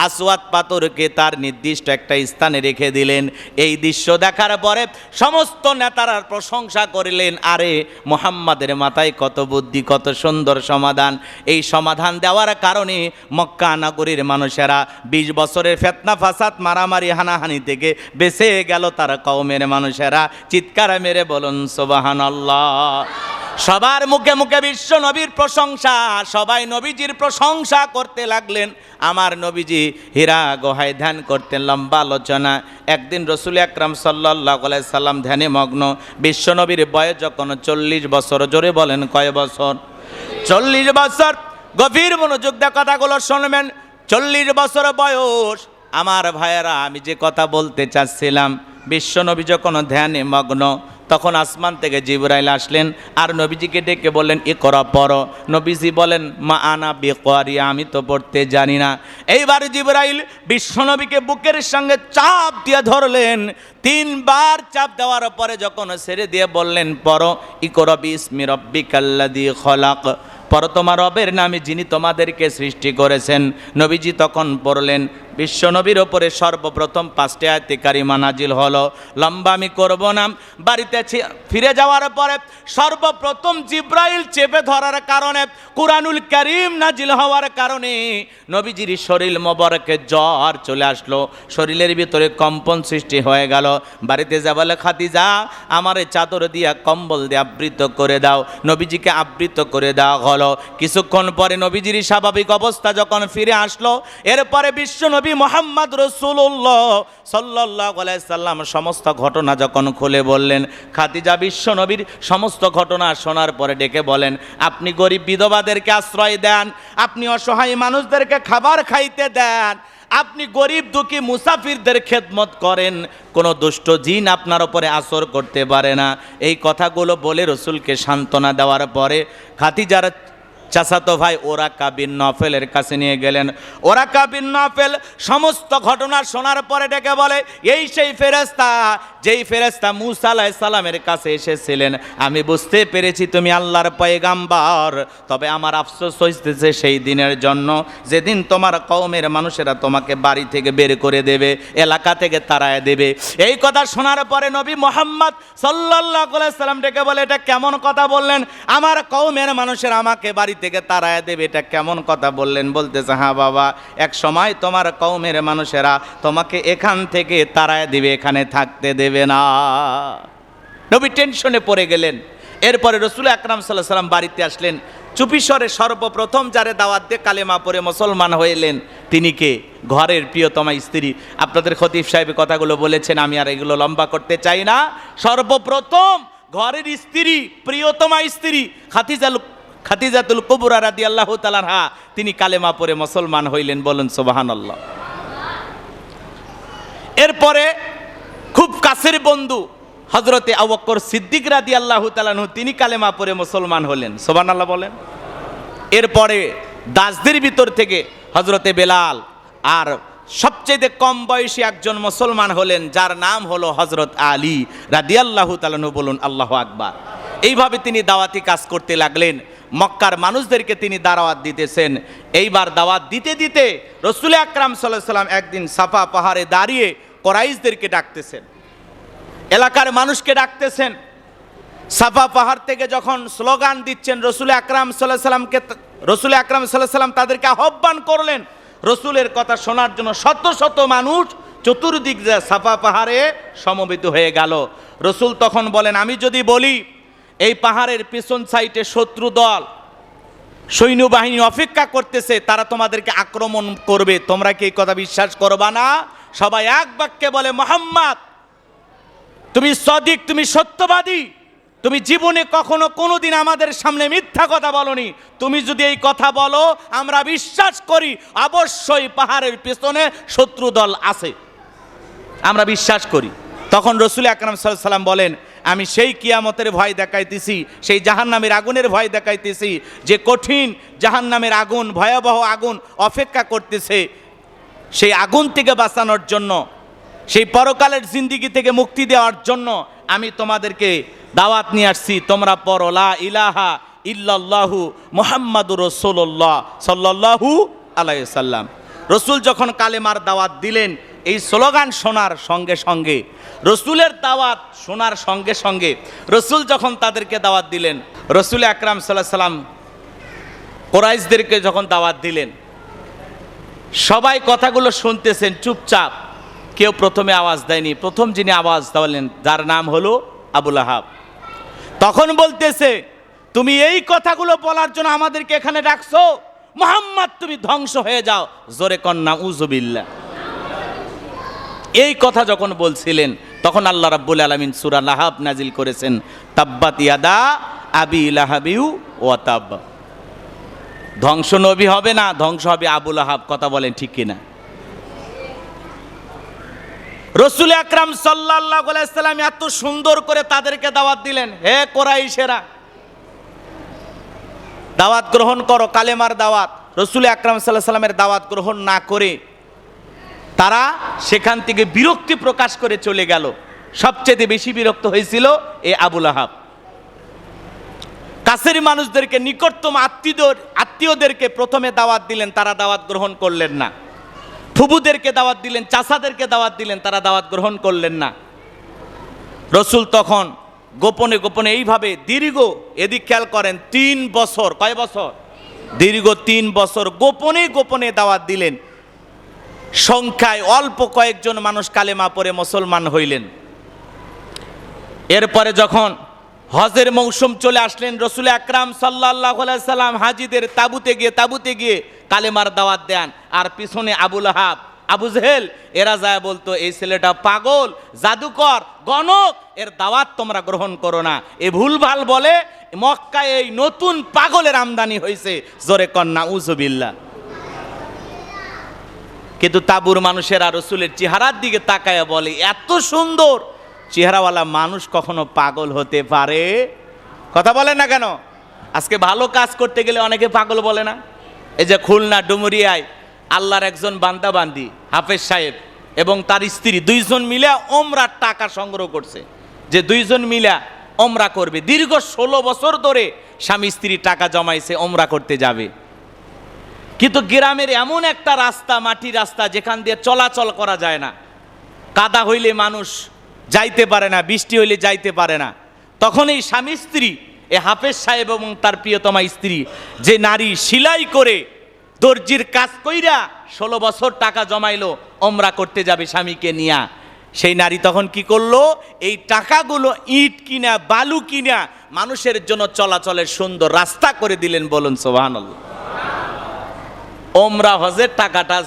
আসওয়াদ পাথরকে তার নির্দিষ্ট একটা স্থানে রেখে দিলেন। এই দৃশ্য দেখার পরে সমস্ত নেতারা প্রশংসা করিলেন, আরে মুহাম্মাদের মাথায় কত বুদ্ধি, কত সুন্দর সমাধান। এই সমাধান দেওয়ার কারণে মক্কা নগরীর মানুষেরা 20 বছরের ফিতনা ফাসাদ মারামারি হানাহানি থেকে বেঁচে গেল তার কওমের মানুষেরা। চিৎকার মেরে বলুন সুবহানাল্লাহ। সবার মুখে মুখে বিশ্ব নবীর প্রশংসা, সবাই নবীজির প্রশংসা করতে লাগলেন। আমার নবীজি হীরা গুহায় ধ্যান করতেন, লম্বা আলোচনা। একদিন রসুল আকরাম সাল্লাল্লাহু আলাইহি সাল্লাম ধ্যানে মগ্ন। বিশ্ব নবীর বয়স যখন 40 বছর। জোরে বলেন কয় বছর? 40 বছর। গভীর মনোযোগ দিয়ে কথাগুলো শুনবেন। 40 বছর বয়স। আমার ভাইয়েরা, আমি যে কথা বলতে চাচ্ছিলাম, বিশ্ব নবী যখন ধ্যানে মগ্ন তখন আসমান থেকে জিবরাইল আসলেন আর নবীজিকে ডেকে বললেন ইকরা পড়ো। নবীজি বলেন মা আনা বিকারি, আমি তো পড়তে জানি না। এইবার জিবরাইল বিশ্বনবীকে বুকের সঙ্গে চাপ দিয়ে ধরলেন। 3 বার চাপ দেওয়ার পরে যখন ছেড়ে দিয়ে বললেন পড়ো, ইকরা বিসমি রাব্বিকাল্লাযী খলাক, পড়ো তোমার রবের নামে যিনি তোমাদেরকে সৃষ্টি করেছেন। নবীজি তখন পড়লেন বিশ্বনবীর ওপরে সর্বপ্রথম 5টি আয়াতে কারিমা নাজিল হলো। লম্বা আমি করব না। বাড়িতে ফিরে যাওয়ার পরে সর্বপ্রথম জিব্রাইল চেপে ধরার কারণে, কুরআনুল কারীম নাজিল হওয়ার কারণে নবীজির শরীর মোবারকে জ্বর চলে আসলো, শরীরের ভিতরে কম্পন সৃষ্টি হয়ে গেল। বাড়িতে যা বলে, খাদিজা আমার চাদর দিয়া কম্বল দিয়ে আবৃত করে দাও। নবীজিকে আবৃত করে দেওয়া হলো। কিছুক্ষণ পরে নবীজির স্বাভাবিক অবস্থা যখন ফিরে আসলো, এরপরে বিশ্বনবী মুহাম্মদ রাসূলুল্লাহ সাল্লাল্লাহু আলাইহি সাল্লাম সমস্ত ঘটনা যখন খুলে বললেন, খাদিজা বিশ্বনবীর সমস্ত ঘটনা শোনার পরে ডেকে বলেন, আপনি গরিব বিধবাদেরকে আশ্রয় দেন, আপনি অসহায় মানুষদেরকে খাবার খাইতে দেন, আপনি গরিব দুঃখী মুসাফিরদের খেদমত করেন, কোনো দুষ্ট জিন আপনার উপরে আসর করতে পারে না। এই কথাগুলো বলে রসুলকে সান্ত্বনা দেওয়ার পরে খাদিজার চাচাতো ভাই ওরাকা বিন নফেলের কাছে নিয়ে গেলেন। ওরাকা বিন নফেল সমস্ত ঘটনা শোনার পরে ডেকে বলে, এই সেই ফেরেশতা যেই ফেরেশতা মূসা আলাইহিস সালামের কাছে এসেছিলেন, আমি বুঝতে পেরেছি তুমি আল্লাহর পয়গাম্বর। তবে আমার আফসোস হইতেছে সেই দিনের জন্য যেদিন তোমার কওমের মানুষেরা তোমাকে বাড়ি থেকে বের করে দেবে, এলাকা থেকে তাড়ায় দেবে। এই কথা শোনার পরে নবী মুহাম্মদ সাল্লাল্লাহু আলাইহি সাল্লাম ডেকে বলে, এটা কেমন কথা বললেন? আমার কওমের মানুষেরা আমাকে বাড়ি থেকে তাড়ায় দেবে, এটা কেমন কথা বললেন? বলতেছে, হ্যাঁ বাবা, এক সময় তোমার কওমের মানুষেরা তোমাকে এখান থেকে তাড়ায় দিবে, এখানে থাকতে দেবে না। নবী টেনশনে পড়ে গেলেন। এরপরে রাসূল আকরাম সাল্লাল্লাহু আলাইহি সাল্লাম বাড়িতে আসলেন। চুপিসরে সর্বপ্রথম যারে দাওয়াত দিয়ে কালেমা পড়ে মুসলমান হইলেন তিনি কে? ঘরের প্রিয়তমা স্ত্রী। আপনাদের খতিব সাহেব কথাগুলো বলেছেন, আমি আর এগুলো লম্বা করতে চাই না। সর্বপ্রথম ঘরের স্ত্রী, প্রিয়তমা স্ত্রী খাদিজাতুল কুবরা রাদিয়াল্লাহু তাআলা আনহা, তিনি কালেমা পড়ে মুসলমান হইলেন। বলুন সুবহানাল্লাহ। এরপরে খুব কাছের বন্ধু হযরতে আবু বকর সিদ্দিক রাদিয়াল্লাহু তাআলা আনহু, তিনি কালেমা পড়ে মুসলমান হলেন। সুবহানাল্লাহ বলেন। এরপরে দাসদের ভিতর থেকে হযরতে বেলাল, আর সবচেয়ে কম বয়সী একজন মুসলমান হলেন যার নাম হলো হযরত আলী রাদিয়াল্লাহু তাআলা আনহু। বলুন আল্লাহু আকবার। এইভাবে তিনি দাওয়াতি কাজ করতে লাগলেন। মক্কার মানুষদেরকে তিনি দাওয়াত দিতেছেন। এইবার দাওয়াত দিতে দিতে রাসূল আকরাম সাল্লাল্লাহু আলাইহি সাল্লাম একদিন সাফা পাহাড়ে দাঁড়িয়ে কুরাইশদেরকে ডাকতেছেন, এলাকার মানুষকে ডাকতেছেন। সাফা পাহাড় থেকে যখন স্লোগান দিচ্ছেন, রাসূল আকরাম সাল্লাল্লাহু আলাইহি সাল্লাম তাদেরকে আহ্বান করলেন। রসুলের কথা শোনার জন্য শত শত মানুষ চতুর্দিক সাফা পাহাড়ে সমবেত হয়ে গেল। রসুল তখন বলেন, আমি যদি বলি এই পাহাড়ের পিছন সাইডে শত্রু দল সৈন্যবাহিনী অপেক্ষা করতেছে, তারা তোমাদেরকে আক্রমণ করবে, তোমরা কি এই কথা বিশ্বাস করবা না? সবাই এক বাক্যে বলে, মুহাম্মদ তুমি সদিক, তুমি সত্যবাদী, তুমি জীবনে কখনো কোনোদিন আমাদের সামনে মিথ্যা কথা বলনি। তুমি যদি এই কথা বলো আমরা বিশ্বাস করি, অবশ্যই পাহাড়ের পেছনে শত্রু দল আছে, আমরা বিশ্বাস করি। তখন রাসূল আকরাম সাল্লাল্লাহু আলাইহি সাল্লাম বলেন, আমি সেই কিয়ামতের ভয় দেখাইতেছি, সেই জাহান্নামের আগুনের ভয় দেখাইতেছি, যে কঠিন জাহান্নামের আগুন, ভয়াবহ আগুন অপেক্ষা করতেছে। সেই আগুন থেকে বাঁচানোর জন্য, সেই পরকালের জিন্দেগি থেকে মুক্তি দেওয়ার জন্য আমি তোমাদেরকে দাওয়াত নিয়ে আসছি। তোমরা পড়ো লা ইলাহা ইল্লাল্লাহু মুহাম্মাদুর রাসূলুল্লাহ সাল্লাল্লাহু আলাইহি সাল্লাম। রসুল যখন কালেমার দাওয়াত দিলেন, এই স্লোগান শোনার সঙ্গে সঙ্গে, রসুলের দাওয়াত শোনার সঙ্গে সঙ্গে রসুল যখন তাদেরকে দাওয়াত দিলেন, রসুল আকরাম সাল্লাল্লাহু আলাইহি সাল্লাম কুরাইশদেরকে যখন দাওয়াত দিলেন, সবাই কথাগুলো শুনতেছেন চুপচাপ, কেউ প্রথমে আওয়াজ দেয়নি। প্রথম যিনি আওয়াজ দিলেন যার নাম হলো আবু লাহাব। তখন বলতেছে, তুমি এই কথাগুলো বলার জন্য আমাদেরকে এখানে ডাকছো? মুহাম্মদ তুমি ধ্বংস হয়ে যাও। জোরে কন্যা উযুবিল্লাহ। এই কথা যখন বলছিলেন তখন আল্লাহ রাব্বুল আলামিন সূরা লাহাব নাজিল করেছেন, তাব্বাত ইয়াদা আবি লাহাবিউ ওয়া তাব। ধ্বংস নবী হবে না, ধ্বংস হবে আবু লাহাব। কথা বলেন ঠিক কিনা? রসুল আকরাম সাল্লাল্লাহু আলাইহি সাল্লাম এত সুন্দর করে তাদেরকে দাওয়াত দিলেন, হে কুরাইশেরা দাওয়াত গ্রহণ করো, কালেমার দাওয়াত। রসুল আকরাম সাল্লাল্লাহু আলাইহি সাল্লামের দাওয়াত গ্রহণ না করে তারা সেখান থেকে বিরক্তি প্রকাশ করে চলে গেল। সবচেয়ে বেশি বিরক্ত হয়েছিল এই আবু লাহাব। কাছের মানুষদেরকে, নিকটতম আত্মীয়দেরকে প্রথমে দাওয়াত দিলেন, তারা দাওয়াত গ্রহণ করলেন না। ফুবুদেরকে দাওয়াত দিলেন, চাচাদেরকে দাওয়াত দিলেন, তারা দাওয়াত গ্রহণ করলেন না। রসুল তখন গোপনে গোপনে এইভাবে দীর্ঘ, এদিক খেয়াল করেন, 3 বছর, কয় বছর? দীর্ঘ 3 বছর গোপনে গোপনে দাওয়াত দিলেন। সংখ্যায় অল্প কয়েকজন মানুষ কালেমা পড়ে মুসলমান হইলেন। এরপরে যখন হজের মৌসুম চলে আসলেন, রসুল আকরাম সাল্লাল্লাহু আলাইহি সাল্লাম হাজিদের তাঁবুতে গিয়ে কালেমার দাওয়াত দেন। আর পিছনে আবু লাহাব, আবু জেহেল এরা যায় বলতো, এই ছেলেটা পাগল, জাদুকর, গণক, এর দাওয়াত তোমরা গ্রহণ করো না। এ ভুলভাল বলে মক্কায় এই নতুন পাগলের আমদানি হয়েছে, জোরে কন্যা উযুবিল্লাহ। কিন্তু তাবুর মানুষেরা রসুলের চেহারার দিকে তাকায় বলে, এত সুন্দর চেহারাওয়ালা মানুষ কখনো পাগল হতে পারে? কথা বলেন না কেন? আজকে ভালো কাজ করতে গেলে অনেকে পাগল বলে না? এই যে খুলনা ডুমুরিয়ায় আল্লাহর একজন বান্দা বান্দি হাফেজ সাহেব এবং তার স্ত্রী 2 জন মিলে ওমরার টাকা সংগ্রহ করছে, যে 2 জন মিলে ওমরা করবে। দীর্ঘ 16 বছর ধরে স্বামী স্ত্রী টাকা জমাইছে, ওমরা করতে যাবে। কিন্তু গ্রামের এমন একটা রাস্তা, মাটি রাস্তা, যেখান দিয়ে চলাচল করা যায় না, কাদা হইলে মানুষ যাইতে পারে না, বৃষ্টি হইলে যাইতে পারে না। তখন এই স্বামী স্ত্রী, এ হাফেজ সাহেব এবং তার প্রিয়তমা স্ত্রী, যে নারী সেলাই করে দর্জির কাজ কইরা 16 বছর টাকা জমাইলো ওমরা করতে যাবে স্বামীকে নিয়া, সেই নারী তখন কি করলো? এই টাকাগুলো ইট কিনা, বালু কিনা মানুষের জন্য চলাচলের সুন্দর রাস্তা করে দিলেন। বলুন সুবহানাল্লাহ। ওমরা হজের টাকাটা,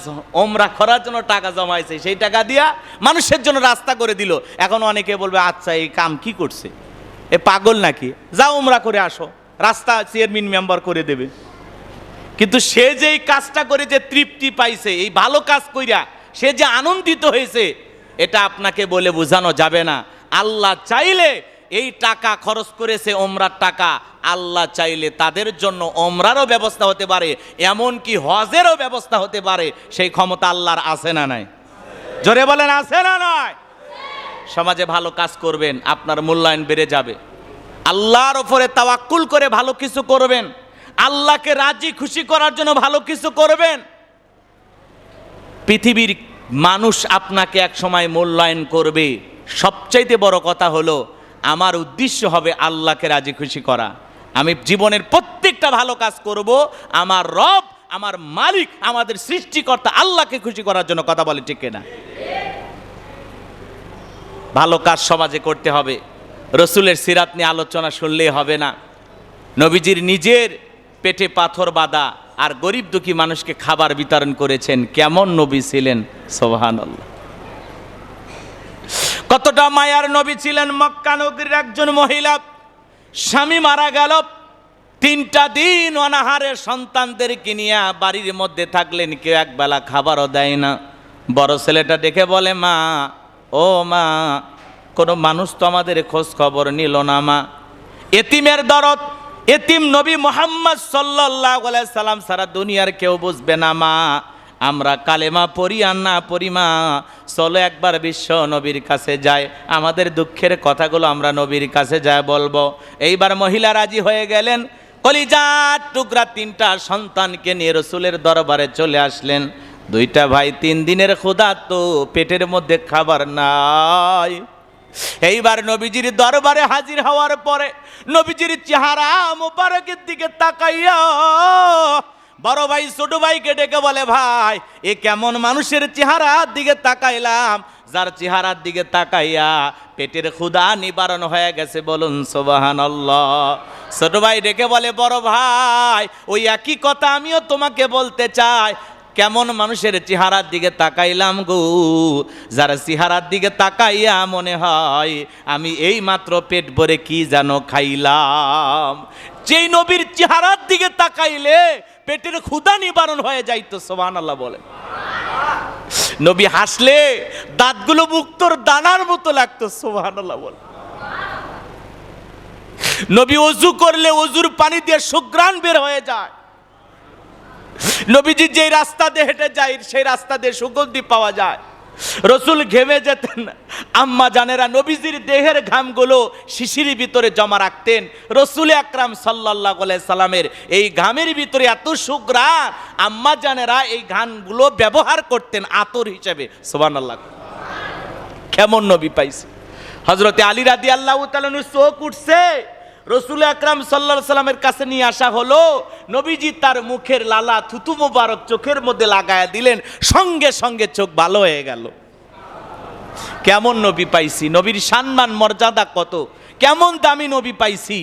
ওমরা করার জন্য টাকা জমাইছে, সেই টাকা দিয়া মানুষের জন্য রাস্তা করে দিল। এখন অনেকে বলবে, আচ্ছা এই কাম কি করছে, এ পাগল নাকি? যাও ওমরা করে আসো, রাস্তা চেয়ারম্যান মেম্বার করে দেবে। কিন্তু সে যে এই কাজটা করে যে তৃপ্তি পাইছে, এই ভালো কাজ কইরা সে যে আনন্দিত হয়েছে, এটা আপনাকে বলে বোঝানো যাবে না। আল্লাহ চাইলে এই টাকা খরচ করেছে ওমরার টাকা, আল্লাহ চাইলে তাদের জন্য ওমরারও ব্যবস্থা হতে পারে, এমনকি হজেরও ব্যবস্থা হতে পারে। সেই ক্ষমতা আল্লাহর আছে না নাই? জোরে বলেন, আছে না নাই? সমাজে ভালো কাজ করবেন, আপনার মূল্যায়ন বেড়ে যাবে। আল্লাহর ওপরে তাওয়াক্কুল করে ভালো কিছু করবেন, আল্লাহকে রাজি খুশি করার জন্য ভালো কিছু করবেন। পৃথিবীর মানুষ আপনাকে এক সময় মূল্যায়ন করবে। সবচাইতে বড় কথা হলো, আমার উদ্দেশ্য হবে আল্লাহকে রাজি খুশি করা। আমি জীবনের প্রত্যেকটা ভালো কাজ করব আমার রব, আমার মালিক, আমাদের সৃষ্টিকর্তা আল্লাহকে খুশি করার জন্য। কথা বলে ঠিক না? ভালো কাজ সমাজে করতে হবে। রসুলের সিরাত নিয়ে আলোচনা শুনলেই হবে না। নবীজির নিজের পেটে পাথর বাঁধা আর গরিব দুঃখী মানুষকে খাবার বিতরণ করেছেন। কেমন নবী ছিলেন, সুবহানাল্লাহ। কতটা মায়ার নবী ছিলেন। মক্কা নগরীর একজন মহিলা, স্বামী মারা গেল, 3টা দিন অনাহারে সন্তানদেরকে নিয়ে বাড়ির মধ্যে থাকলেন, কেউ একবেলা খাবারও দেয় না। বড় ছেলেটা ডেকে বলে, মা, ও মা, কোনো মানুষ তো আমাদের খোঁজ খবর নিল না মা। এতিমের দরদ, এতিম নবী মুহাম্মদ সাল্লাল্লাহু আলাইহি সাল্লাম সারা দুনিয়ার কেউ বুঝবে না মা। আমরা কালেমা পড়ি আর না পড়ি মা, চলো একবার বিশ্ব নবীর কাছে যাই, আমাদের দুঃখের কথাগুলো আমরা নবীর কাছে যায় বলবো। এইবার মহিলা রাজি হয়ে গেলেন। কলিজার টুকরা 3টা সন্তানকে নিয়ে রসুলের দরবারে চলে আসলেন। 2টা ভাই 3 দিনের ক্ষুধার্ত, পেটের মধ্যে খাবার নাই। এইবার নবীজির দরবারে হাজির হওয়ার পরে নবীজির চেহারা মোবারকের দিকে তাকাইয়া বড় ভাই ছোট ভাইকে ডেকে বলে, ভাই, এ কেমন মানুষের চেহারার দিকে তাকাইলাম, যার চেহারার দিকে তাকাইয়া পেটের ক্ষুধা নিবারণ হয়ে গেছে। বলুন সুবহানাল্লাহ। ছোট ভাই ডেকে বলে, বড় ভাই, ওই একই কথা আমিও তোমাকে বলতে চাই। কেমন মানুষের চেহারার দিকে তাকাইলাম গো, যার চেহারার দিকে তাকাইয়া মনে হয় আমি এই মাত্র পেট ভরে কি যেন খাইলাম। যেই নবীর চেহারার দিকে তাকাইলে পেটের ক্ষুধা নিবারণ হয়ে যাইতো। সুবহানাল্লাহ বলে। নবী হাসলে দাঁতগুলো মুক্তোর দানার মতো লাগতো। সুবহানাল্লাহ বলে। নবী ওযু করলে ওযুর পানি দিয়ে সুঘ্রাণ বের হয়ে যায়। নবীজি যে রাস্তা দিয়ে হেঁটে যায় সেই রাস্তা দিয়ে সুগন্ধি পাওয়া যায়। রসুল ঘেমে যেতেন, আম্মা জানেরা নবীজির দেহের ঘামগুলো শিশির ভিতরে জমা রাখতেন। রসুল আকরাম সাল্লাল্লাহু আলাইহি সাল্লামের এই ঘামের ভিতরে এত সুঘ্রাণ, আম্মা জানেরা এই ঘামগুলো ব্যবহার করতেন আতর হিসেবে। সুবহানাল্লাহ, কেমন নবী পাইছে। হযরতে আলী রাদিয়াল্লাহু তাআলা চোখ উঠছে, রসুল আকরাম সাল্লাল্লাহু আলাইহি সাল্লামের কাছে নিয়ে আসা হলো। নবীজি তার মুখের লালা থুতু মুবারক চোখের মধ্যে লাগায়া দিলেন, সঙ্গে সঙ্গে চোখ ভালো হয়ে গেল। কেমন নবী পাইছি, নবীর সম্মান মর্যাদা কত, কেমন দামি নবী পাইছি।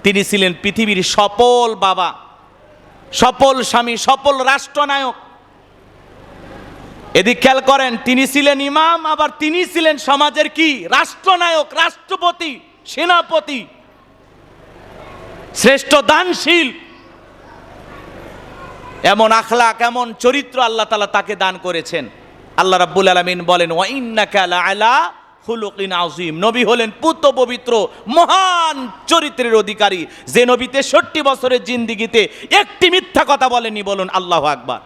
তিনি ছিলেন পৃথিবীর সফল বাবা, সফল স্বামী, সফল রাষ্ট্রনায়ক। এদিক খেয়াল করেন, তিনি ছিলেন ইমাম, আবার তিনি ছিলেন সমাজের কি রাষ্ট্রনায়ক, রাষ্ট্রপতি, সেনাপতি, শ্রেষ্ঠ দানশীল। এমন আখলাক, এমন চরিত্র আল্লাহ তাআলা তাকে দান করেছেন। আল্লাহ রাব্বুল আলামিন বলেন, ওয়া ইন্নাকা লাআলা খুলুকিন আযীম। নবী হলেন পুত পবিত্র মহান চরিত্রের অধিকারী, যে নবী 63 বছরের জিন্দেগিতে একটি মিথ্যা কথা বলেনি। বলুন আল্লাহু আকবার।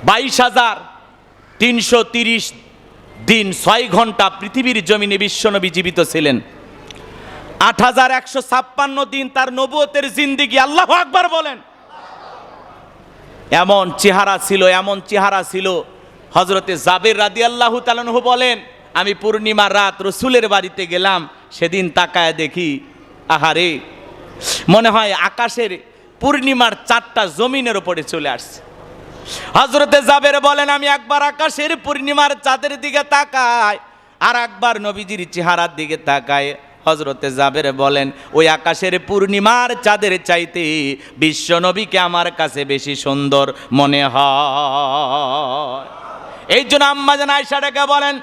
22,330 দিন 6 ঘন্টা পৃথিবীর জমিনে বিশ্বনবী জীবিত ছিলেন। 8,156 দিন তার নবুয়তের জিন্দেগি। আল্লাহু আকবার বলেন। এমন চেহারা ছিল, এমন চেহারা ছিল। হযরতে জাবের রাদিয়াল্লাহু তাআলা আনহু বলেন, আমি পূর্ণিমার রাত রসুলের বাড়িতে গেলাম, সেদিন তাকায় দেখি, আহারে, মনে হয় আকাশের পূর্ণিমার চাঁদটা জমিনের উপরে চলে আসছে। হযরতে জাবের বলেন, আমি একবার আকাশের পূর্ণিমার চাঁদের দিকে তাকাই, আর একবার নবীজির চেহারার দিকে তাকাই। হযরতে জাবের বলেন, ওই আকাশের পূর্ণিমার চাঁদের চাইতে বিশ্ব নবীকে আমার কাছে বেশি সুন্দর মনে হয়। এই জন্য আম্মা জান আয়েশা ডেকে বলেন,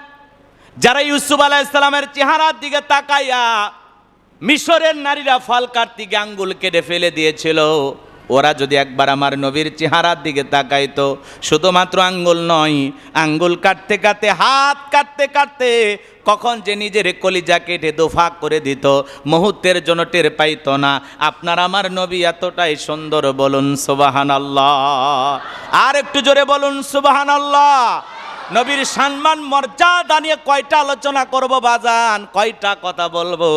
যারা ইউসুফ আলাইহিস সালামের চেহারার দিকে তাকাইয়া মিশরের নারীরা ফল কাটতে গিয়ে আঙ্গুল কেটে ফেলে দিয়েছিল, ওরা যদি একবার আমার নবীর চেহারার দিকে তাকাইতো, শুধুমাত্র আঙ্গুল নয়, আঙ্গুল কাটতে কাটতে, হাত কাটতে কাটতে কখন যে নিজের কলিজা কেটে দোফা করে দিত, মুহূর্তের জন্য টের পাইতো না। আপনার আমার নবী এতটাই সুন্দর। বলুন সুবহানাল্লাহ। আর একটু জোরে বলুন সুবহানাল্লাহ। নবীর সম্মান মর্যাদা নিয়ে কয়টা আলোচনা করব বাজান, কয়টা কথা বলবো।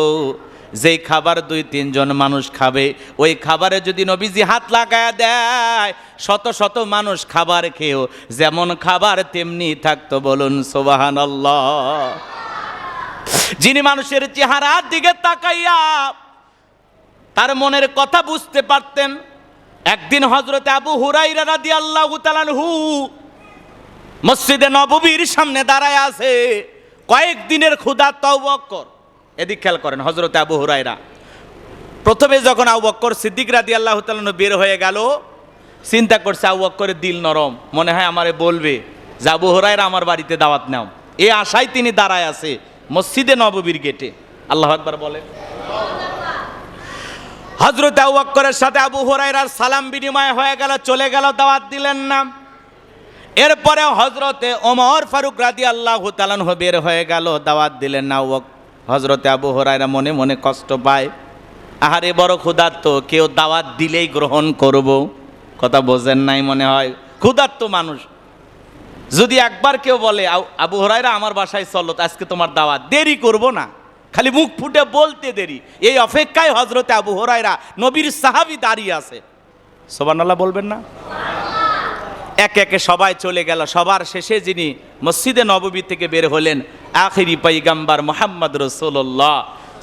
যেই খাবার 2-3 জন মানুষ খাবে, ওই খাবারে যদি নবীজি হাত লাগায় দেয়, শত শত মানুষ খাবার খেয়েও যেমন খাবার তেমনি থাকতো। বলুন সুবহানাল্লাহ। যিনি মানুষের চেহারার দিকে তাকাইয়া তার মনের কথা বুঝতে পারতেন। একদিন হযরতে আবু হুরায়রা রাদিয়াল্লাহু তাআলা আনহু মসজিদে নববীর সামনে দাঁড়ায় আছে, কয়েকদিনের ক্ষুধার্ত আবু বকর। এদিক খেয়াল করেন, হযরতে আবু হুরায়রা প্রথমে যখন আবু বকর সিদ্দিক রাদিয়াল্লাহু তাআলা আনহু বের হয়ে গেল, চিন্তা করছে আবু বকরের দিল নরম, মনে হয় আমারে বলবে যে আবু হুরায়রা আমার বাড়িতে দাওয়াত নাও। এই আশায় তিনি দাঁড়ায় আছে মসজিদে নববীর গেটে। আল্লাহু আকবার বলেন। হযরতে আবু বকরের সাথে আবু হুরায়রার সালাম বিনিময় হয়ে গেল, চলে গেল, দাওয়াত দিলেন না। এরপরে হযরতে ওমর ফারুক রাদিয়াল্লাহু তাআলা আনহু বের হয়ে গেল, দাওয়াত দিলেন না। হযরতে আবু হুরায়রা মনে মনে কষ্ট পায়, আহারে বড় ক্ষুধার্ত, কেউ দাওয়াত দিলেই গ্রহণ করব। কথা বোঝেন নাই মনে হয়, ক্ষুধার্ত মানুষ। যদি একবার কেউ বলে আবু হুরায়রা আমার বাসায় চলো, আজকে তোমার দাওয়াত, দেরি করব না, খালি মুখ ফুটে বলতে দেরি। এই অপেক্ষায় হযরতে আবু হুরায়রা নবীর সাহাবী দাঁড়িয়ে আছে। সুবহানাল্লাহ বলবেন না? একে একে সবাই চলে গেল। সবার শেষে যিনি মসজিদে নববী থেকে বের হলেন, আখিরি পয়গম্বর মুহাম্মদ রাসূলুল্লাহ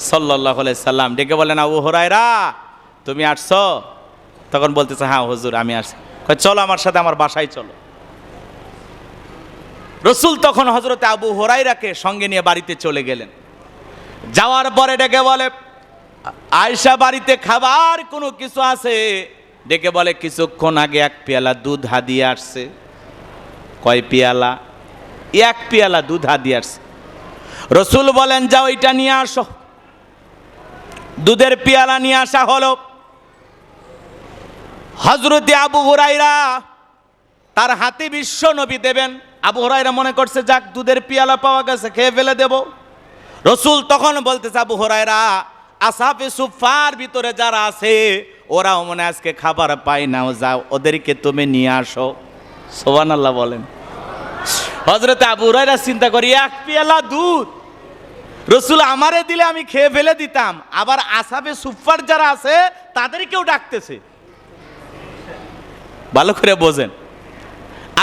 সাল্লাল্লাহু আলাইহি সাল্লাম, ডেকে বলেন, আবু হুরায়রা তুমি আসছো? তখন বলতেছে, হ্যাঁ হুজুর আমি আসছি। কয় চলো আমার সাথে আমার বাসায় চলো। রসুল তখন হযরতে আবু হুরায়রাকে সঙ্গে নিয়ে বাড়িতে চলে গেলেন। যাওয়ার পরে ডেকে বলে, আয়েশা বাড়িতে খাবার কোনো কিছু আছে? ডেকে বলে, কিছুক্ষণ আগে 1 পেয়ালা দুধ হাদিয়ে আসছে। কয় পেয়ালা? 1 পেয়ালা দুধ হাদিয়ে আসছে। রসুল বলেন, যাও এটা নিয়ে আসো। দুধের পেয়ালা নিয়ে আসা হলো। হযরতে আবু হুরায়রা তার হাতে বিশ্ব নবী দেবেন। আবু হুরায়রা মনে করছে যাক দুধের পেয়ালা পাওয়া গেছে, খেয়ে ফেলে দেব। রসুল তখন বলতেছে, আবু হুরায়রা আসহাবে সুফার ভিতরে যারা আছে ওরাও মনে আজকে খাবার পায় না, যাও ওদেরকে তুমি নিয়ে আসো। সুবহানাল্লাহ বলেন। হযরত আবু হুরায়রা চিন্তা করি, এক পেয়ালা দুধ রসুল আমারে দিলে আমি খেয়ে ফেলে দিতাম, আবার আসহাবে সুফফার যারা আছে তাদেরকেও ডাকতেছে। ভালো করে বোঝেন,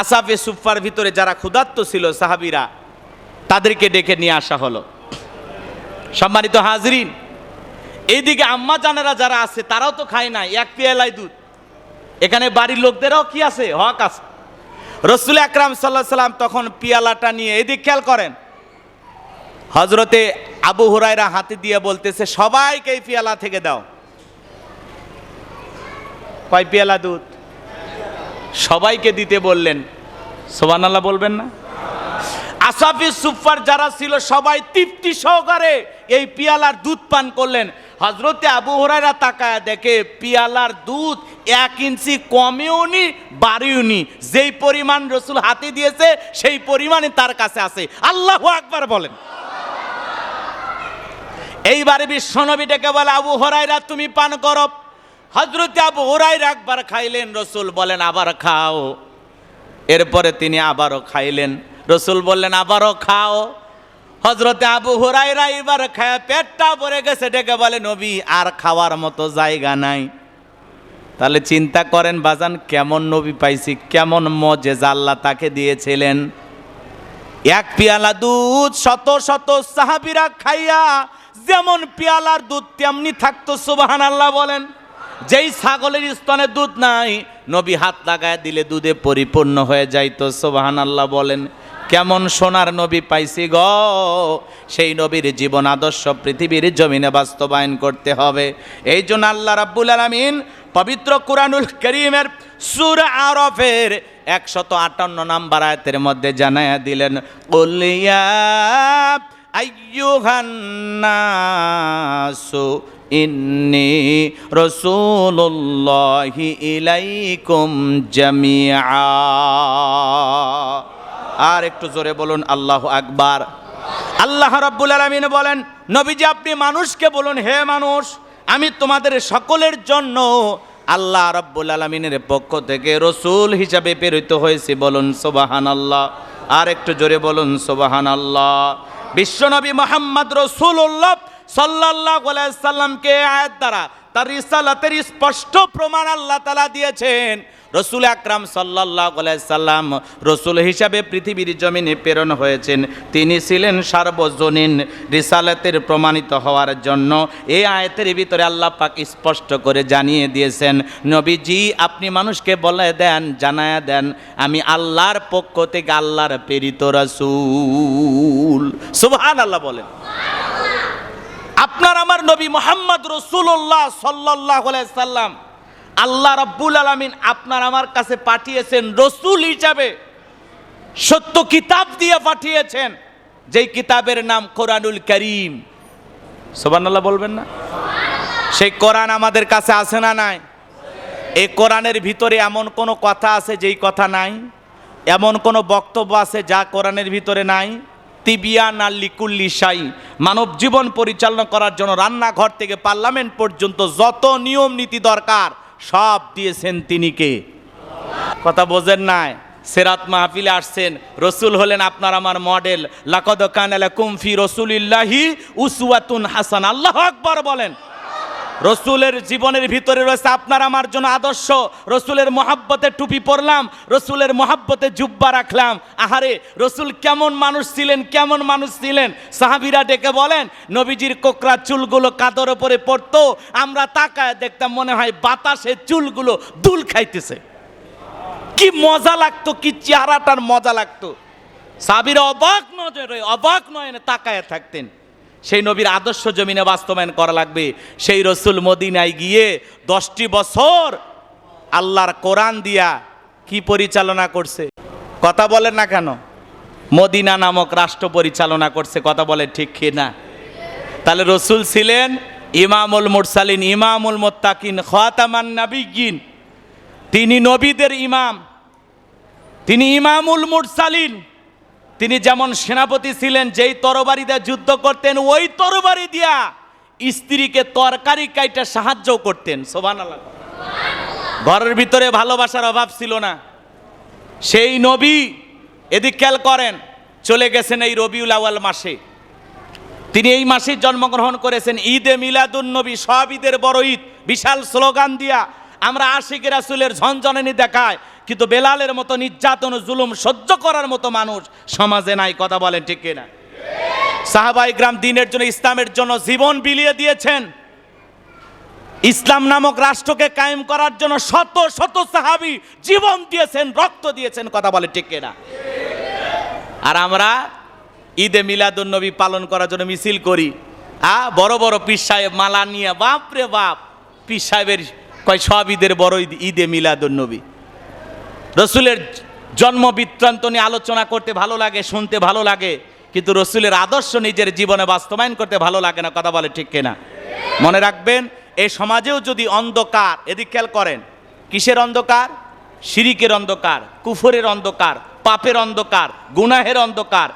আসহাবে সুফফার ভিতরে যারা ক্ষুধার্ত ছিল সাহাবীরা, তাদেরকে ডেকে নিয়ে আসা হলো। সম্মানিত হাজরিন, এইদিকে আম্মা জানেরা যারা আছে তারাও তো খায় না এক পেয়ালায় দুধ। এখানে বাড়ির লোকদেরও কি আছে, হক আছে। রসুল আকরাম সাল্লাল্লাহু আলাইহি সাল্লাম তখন পেয়ালাটা নিয়ে, এদিক খেয়াল করেন, হযরতে আবু হুরায়রা হাতে দিয়ে বলতেছে, সবাইকে এই পেয়ালা থেকে দাও। কয় পেয়ালা দুধ? সবাইকে দিতে বললেন। সুবহানাল্লাহ বলবেন না? আসহাবে সুফফার যারা ছিল সবাই তৃপ্তি সহকারে এই পিয়ালার দুধ পান করলেন। হযরতে আবু হুরায়রা তাকায় দেখে পিয়ালার দুধ 1 ইঞ্চি কমেও নি বাড়েও নি, যেই পরিমাণ রসুল হাতে দিয়েছে সেই পরিমাণে তার কাছে আছে। আল্লাহু আকবার বলেন। এইবারে বিশ্বনবী ডেকে বলে, আবু হুরায়রা তুমি পান করো। হযরতে আবু হুরায়রা একবার খাইলেন, রসুল বলেন আবার খাও। এরপরে তিনি আবারও খাইলেন, রসুল বললেন আবারও খাও। হযরতে আবু হুরায়রা এবার খায় পেটটা ভরে গেছে, ডেকে বলে, নবী আর খাওয়ার মতো জায়গা নাই। তাহলে চিন্তা করেন বাজান, কেমন নবী পাইছি, কেমন মুজিজা আল্লাহ তাকে দিয়েছিলেন। এক পেয়ালা দুধ শত শত সাহাবীরা খাইয়া যেমন পেয়ালার দুধ তেমনি থাকতো। সুবহানাল্লাহ বলেন। যেই ছাগলের স্তনে দুধ নাই, নবী হাত লাগায় দিলে দুধে পরিপূর্ণ হয়ে যাইতো। সুবহানাল্লাহ বলেন। কেমন সোনার নবী পাইছি গো। সেই নবীর জীবন আদর্শ পৃথিবীর জমিনে বাস্তবায়ন করতে হবে। এই জন্য আল্লাহ রাব্বুল আলামিন পবিত্র কুরআনুল কারীমের সূরা আরাফের 158 নম্বর আয়াতের মধ্যে জানায়া দিলেন, কুল ইয়া আইয়ুহান নাসু ইন্নী রাসূলুল্লাহি ইলাইকুম জামিআ। আর একটু জোরে বলুন আল্লাহু আকবার। আল্লাহ রাব্বুল আলামিন বলেন, নবীজি আপনি মানুষকে বলুন, হে মানুষ, আমি তোমাদের সকলের জন্য আল্লাহ রাব্বুল আলামিনের পক্ষ থেকে রসুল হিসাবে প্রেরিত হয়েছি। বলুন সুবহানাল্লাহ। আর একটু জোরে বলুন সুবহানাল্লাহ। বিশ্বনবী মুহাম্মদ রাসূলুল্লাহ সাল্লাল্লাহু আলাইহি সাল্লামকে আয়াত দ্বারা তার রিসালাতের স্পষ্ট প্রমাণ আল্লাহ তাআলা দিয়েছেন। রসুল আকরাম সাল্লাল্লাহু আলাইহি সাল্লাম রসুল হিসাবে পৃথিবীর জমিনে প্রেরণ হয়েছেন। তিনি ছিলেন সার্বজনীন রিসালাতের প্রমাণিত হওয়ার জন্য। এই আয়াতের ভিতরে আল্লাহ পাক স্পষ্ট করে জানিয়ে দিয়েছেন, নবীজি আপনি মানুষকে বলে দেন, জানায়া দেন, আমি আল্লাহর পক্ষ থেকে আল্লাহর প্রেরিত রাসূল। সুবহানাল্লাহ বলেন। আপনার আমার নবী মুহাম্মদ রাসূলুল্লাহ সাল্লাল্লাহু আলাইহি সাল্লাম আল্লাহ রাব্বুল আলামিন আপনার আমার কাছে পাঠিয়েছেন রসূল হিসাবে, সত্য কিতাব দিয়ে পাঠিয়েছেন, যেই কিতাবের নাম কোরআনুল কারীম। সুবহানাল্লাহ বলবেন না? সেই কোরআন আমাদের কাছে আছে না নাই? এই কোরআনের ভিতরে এমন কোনো কথা আছে যেই কথা নাই? এমন কোনো বক্তব্য আছে যা কোরআনের ভিতরে নাই? তিবিয়ান আল লিকুল্লি শাই, মানব জীবন পরিচালনা করার জন্য রান্নাঘর থেকে পার্লামেন্ট পর্যন্ত যত নিয়ম নীতি দরকার সব দিয়েছেন তিনি কে? কথা বোঝেন নাই? সিরাত মাহফিলে আসছেন, রসুল হলেন আপনার আমার মডেল। লাকাদ কানা লাকুম ফি রাসূলিল্লাহি উসওয়াতুন হাসানাহ। আল্লাহু আকবার বলেন। রসুলের জীবনের ভিতরে রয়েছে আপনার আমার জন্য আদর্শ। রসুলের মহাব্বতে টুপি পরলাম, রসুলের মহাব্বতে জুব্বা রাখলাম। আহারে রসুল কেমন মানুষ ছিলেন, কেমন মানুষ ছিলেন। সাহাবীরা ডেকে বলেন, নবীজির কোকড়া চুলগুলো কাঁধের উপরে পড়তো, আমরা তাকায় দেখতাম মনে হয় বাতাসে চুলগুলো দুল খাইতেছে। কি মজা লাগতো, কি চেহারাটার মজা লাগতো। সাহাবীরা অবাক নজরে, অবাক নয়নে তাকায় থাকতেন। সেই নবীর আদর্শ জমিনে বাস্তবায়ন করা লাগবে। সেই রসুল মদিনায় গিয়ে 10টি বছর আল্লাহর কোরআন দিয়া কি পরিচালনা করছে? কথা বলেন না কেন? মদিনা নামক রাষ্ট্র পরিচালনা করছে। কথা বলে ঠিক কি না? তাহলে রসুল ছিলেন ইমামুল মুরসালিন, ইমামুল মুত্তাকিন, খাতামান নাবিয়্যিন। তিনি নবীদের ইমাম, তিনি ইমামুল মুরসালিন। তিনি যেমন সেনাপতি ছিলেন, যেই তরবারি দিয়ে যুদ্ধ করতেন ওই তরবারি দিয়া স্ত্রীকে তরকারি কাইটা সাহায্য করতেন। সুবহানাল্লাহ। ঘরের ভিতরে ভালোবাসার অভাব ছিল না। সেই নবী এদিক খেয়াল করেন, চলে গেছেন এই রবিউল আউয়াল মাসে। তিনি এই মাসে জন্মগ্রহণ করেছেন। ঈদে মিলাদুন নবী, সব ঈদের বড় ঈদ, বিশাল স্লোগান দিয়া আমরা আশিক রাসূলের ঝনঝনানি দেখায়, কিন্তু বেলালের মতো নির্যাতন জুলুম সহ্য করার মতো মানুষ সমাজে নাই। কথা বলেন ঠিক কিনা? সাহাবায়ে ইকরাম দ্বীনের জন্য, ইসলামের জন্য জীবন বিলিয়ে দিয়েছেন। ইসলাম নামক রাষ্ট্রকে কায়েম করার জন্য শত শত সাহাবী জীবন দিয়েছেন, রক্ত দিয়েছেন। কথা বলে ঠিক কিনা? আর আমরা ঈদে মিলাদুন নবী পালন করার জন্য মিছিল করি। বড় বড় পীর সাহেব মালা নিয়ে, বাপ রে বাপ, পীর সাহেবের কয় সব ঈদের বড় ঈদ ঈদে মিলাদুন নবী। রসুলের জন্ম বৃত্তান্ত নিয়ে আলোচনা করতে ভালো লাগে, শুনতে ভালো লাগে, কিন্তু রসুলের আদর্শ নিজের জীবনে বাস্তবায়ন করতে ভালো লাগে না। কথা বলে ঠিক কিনা? মনে রাখবেন, এই সমাজেও যদি অন্ধকার, এদিক খেয়াল করেন, কিসের অন্ধকার? শিরিকের অন্ধকার, কুফরের অন্ধকার, পাপের অন্ধকার, গুনাহের অন্ধকার,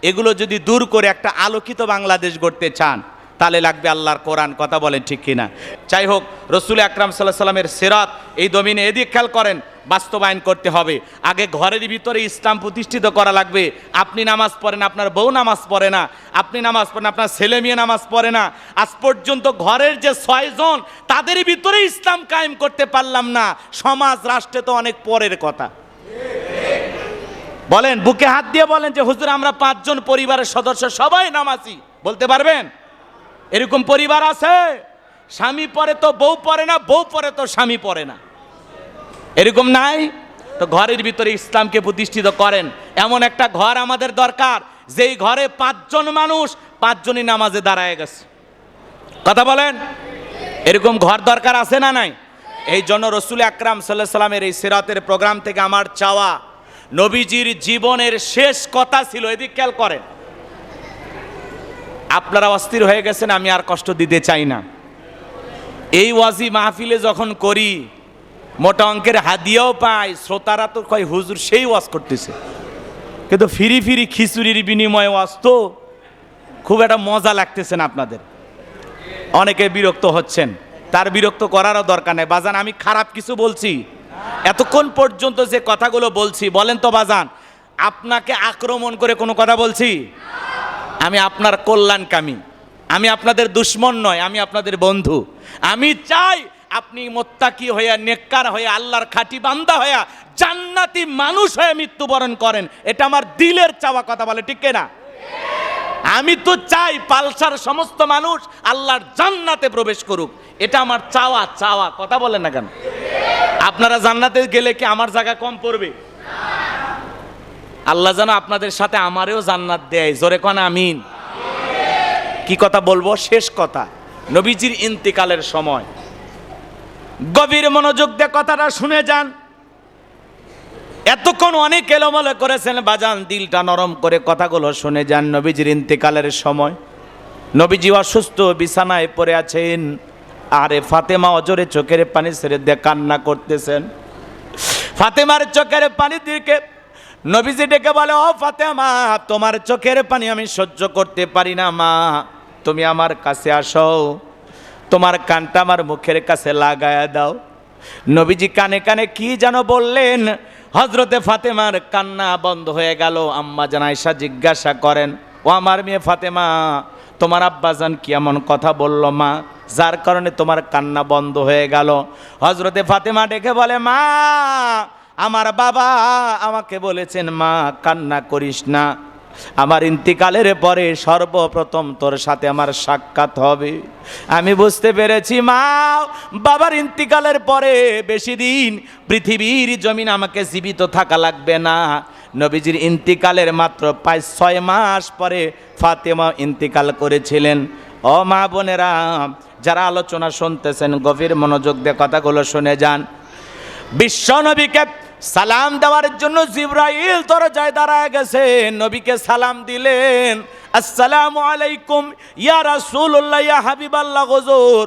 এগুলো যদি দূর করে একটা আলোকিত বাংলাদেশ গড়তে চান, তাহলে লাগবে আল্লাহর কোরআন। কথা বলেন ঠিক কিনা? যাই হোক, রসুল আকরাম সাল্লাল্লাহু আলাইহি সাল্লামের সিরাত এই জমিনে এদিক খেয়াল করেন বাস্তবায়ন করতে হবে। আগে ঘরের ভিতরে ইসলাম প্রতিষ্ঠিত করা লাগবে। আপনি নামাজ পড়েন, আপনার বউ নামাজ পড়ে না, আপনি নামাজ পড়েন, আপনার ছেলে মেয়ে নামাজ পড়ে না। আজ পর্যন্ত ঘরের যে 6 জন, তাদের ভিতরে ইসলাম কায়েম করতে পারলাম না। সমাজ রাষ্ট্রে তো অনেক পরের কথা। বলেন, বুকে হাত দিয়ে বলেন যে হুজুর আমরা 5 জন পরিবারের সদস্য সবাই নামাজি, বলতে পারবেন? এরকম পরিবার আছে? স্বামী পড়ে তো বউ পড়ে না, বউ পড়ে তো স্বামী পড়ে না, এরকম নাই? তো ঘরের ভিতরে ইসলামকে প্রতিষ্ঠিত করেন। এমন একটা ঘর আমাদের দরকার, যেই ঘরে 5 জন মানুষ 5 জনই নামাজে দাঁড়ায় গেছে। কথা বলেন, এরকম ঘর দরকার আছে না নাই? এই জন্য রসুল আকরাম সাল্লাল্লাহু আলাইহি সাল্লামের এই সিরাতের প্রোগ্রাম থেকে আমার চাওয়া, নবীজির জীবনের শেষ কথা ছিল, এদিক খেয়াল করেন। আপনারা অস্থির হয়ে গেছেন, আমি আর কষ্ট দিতে চাই না। এই ওয়াজি মাহফিলে যখন করি, মোটা অঙ্কের হাদিয়াও পাই, শ্রোতারা তো কয় হুজুর সেই ওয়াজ করতেছে, কিন্তু ফিরি ফিরি খিচুড়ির বিনিময়ে ওয়াজ, তো খুব একটা মজা লাগতেছে না আপনাদের? অনেকে বিরক্ত হচ্ছেন, তার বিরক্ত করারও দরকার নেই। বাজান, আমি খারাপ কিছু বলছি? এতক্ষণ পর্যন্ত যে কথাগুলো বলছি, বলেন তো বাজান, আপনাকে আক্রমণ করে কোনো কথা বলছি? আমি আপনার কল্যাণকামী, আমি আপনাদের দুশ্মন নয়, আমি আপনাদের বন্ধু। আমি চাই আপনি মুত্তাকি হয়ে, নেককার হয়ে, আল্লাহর খাঁটি বান্দা হয়ে, জান্নাতি মানুষ হয়ে মৃত্যুবরণ করেন। এটা আমার দিলের চাওয়া। কথা বলে ঠিক না? আমি তো চাই পালসার সমস্ত মানুষ আল্লাহর জান্নাতে প্রবেশ করুক, এটা আমার চাওয়া। চাওয়া, কথা বলেন না কেন? আপনারা জান্নাতে গেলে কি আমার জায়গা কম পড়বে? আল্লাহ যেন আপনাদের সাথে আমারেও জান্নাত দেয়। জোরে কোন আমিন। কি কথা বলবো? শেষ কথা, নবীজির ইন্তিকালের সময় গভীর মনোযোগ দিয়ে কথাটা শুনে যান। এতক্ষণ অনেক এলোমেলো করেছেন, বাজান দিলটা নরম করে কথাগুলো শুনে যান। নবীজির ইন্তিকালের সময় নবীজি অসুস্থ, বিছানায় পড়ে আছেন। আরে ফাতেমা অজরে চোখের পানি ছেড়ে দিয়ে কান্না করতেছেন। ফাতেমার চোখের পানি দিকে নবীজি ডেকে বলে, ও ফাতেমা, তোমার চোখের পানি আমি সহ্য করতে পারি না মা, তুমি আমার কাছে আসো, তোমার কানটা আমার মুখের কাছে লাগায়া দাও। নবীজি কানে কানে কি যেন বললেন, হযরতে ফাতেমার কান্না বন্ধ হয়ে গেল। আম্মা জান আয়েশা জিজ্ঞাসা করেন, ও আমার মেয়ে ফাতেমা, তোমার আব্বাজান কি এমন কথা বলল মা, যার কারণে তোমার কান্না বন্ধ হয়ে গেল? হযরতে ফাতেমা ডেকে বলে, মা, আমার বাবা আমাকে বলেছেন, মা কান্না করিস না, আমার ইন্তিকালের পরে সর্বপ্রথম তোর সাথে আমার সাক্ষাৎ হবে। আমি বুঝতে পেরেছি মা, বাবার ইন্তিকালের পরে বেশি দিন পৃথিবীর জমিন আমাকে জীবিত থাকা লাগবে না। নবীজির ইন্তিকালের মাত্র 5-6 মাস পরে ফাতেমা ইন্তিকাল করেছিলেন। ও মা বোনেরা, যারা আলোচনা শুনতেছেন গভীর মনোযোগ দিয়ে কথাগুলো শুনে যান। বিশ্ব নবীকে সালাম দেওয়ার জন্য জিবরাইল দরজায় দাঁড়ায় গেছে। নবীকে সালাম দিলেন, আসসালামু আলাইকুম ইয়া রাসূলুল্লাহ ইয়া হাবিবাল্লাহ হুজুর।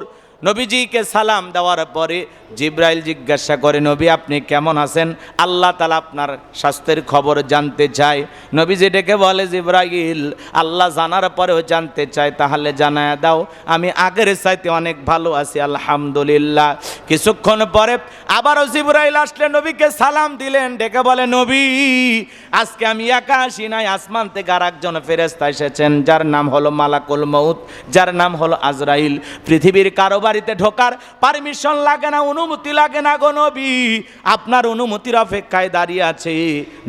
নবীজিকে সালাম দেওয়ার পরে জিব্রাইল জিজ্ঞাসা করে, নবী আপনি কেমন আছেন? আল্লাহ তাআলা আপনার স্বাস্থ্যের খবর জানতে চায়। নবীজি ডেকে বলে, জিব্রাইল আল্লাহ জানার পরেও জানতে চায়, তাহলে জানায়া দাও। আমি আগের চাইতে অনেক ভালো আছি আলহামদুলিল্লাহ। কিছুক্ষণ পরে আবারও জিব্রাইল আসলেন, নবীকে সালাম দিলেন, ডেকে বলে, নবী আজকে আমি একা আসি নাই, আসমান থেকে আর একজন ফেরেশতা এসেছেন, যার নাম হলো মালাকুল মউত, যার নাম হলো আজরাইল। পৃথিবীর কারো বাড়িতে ঢোকার পারমিশন লাগে না, অনুমতি লাগে না গো নবী, আপনার অনুমতির অপেক্ষায় দাঁড়িয়ে আছে।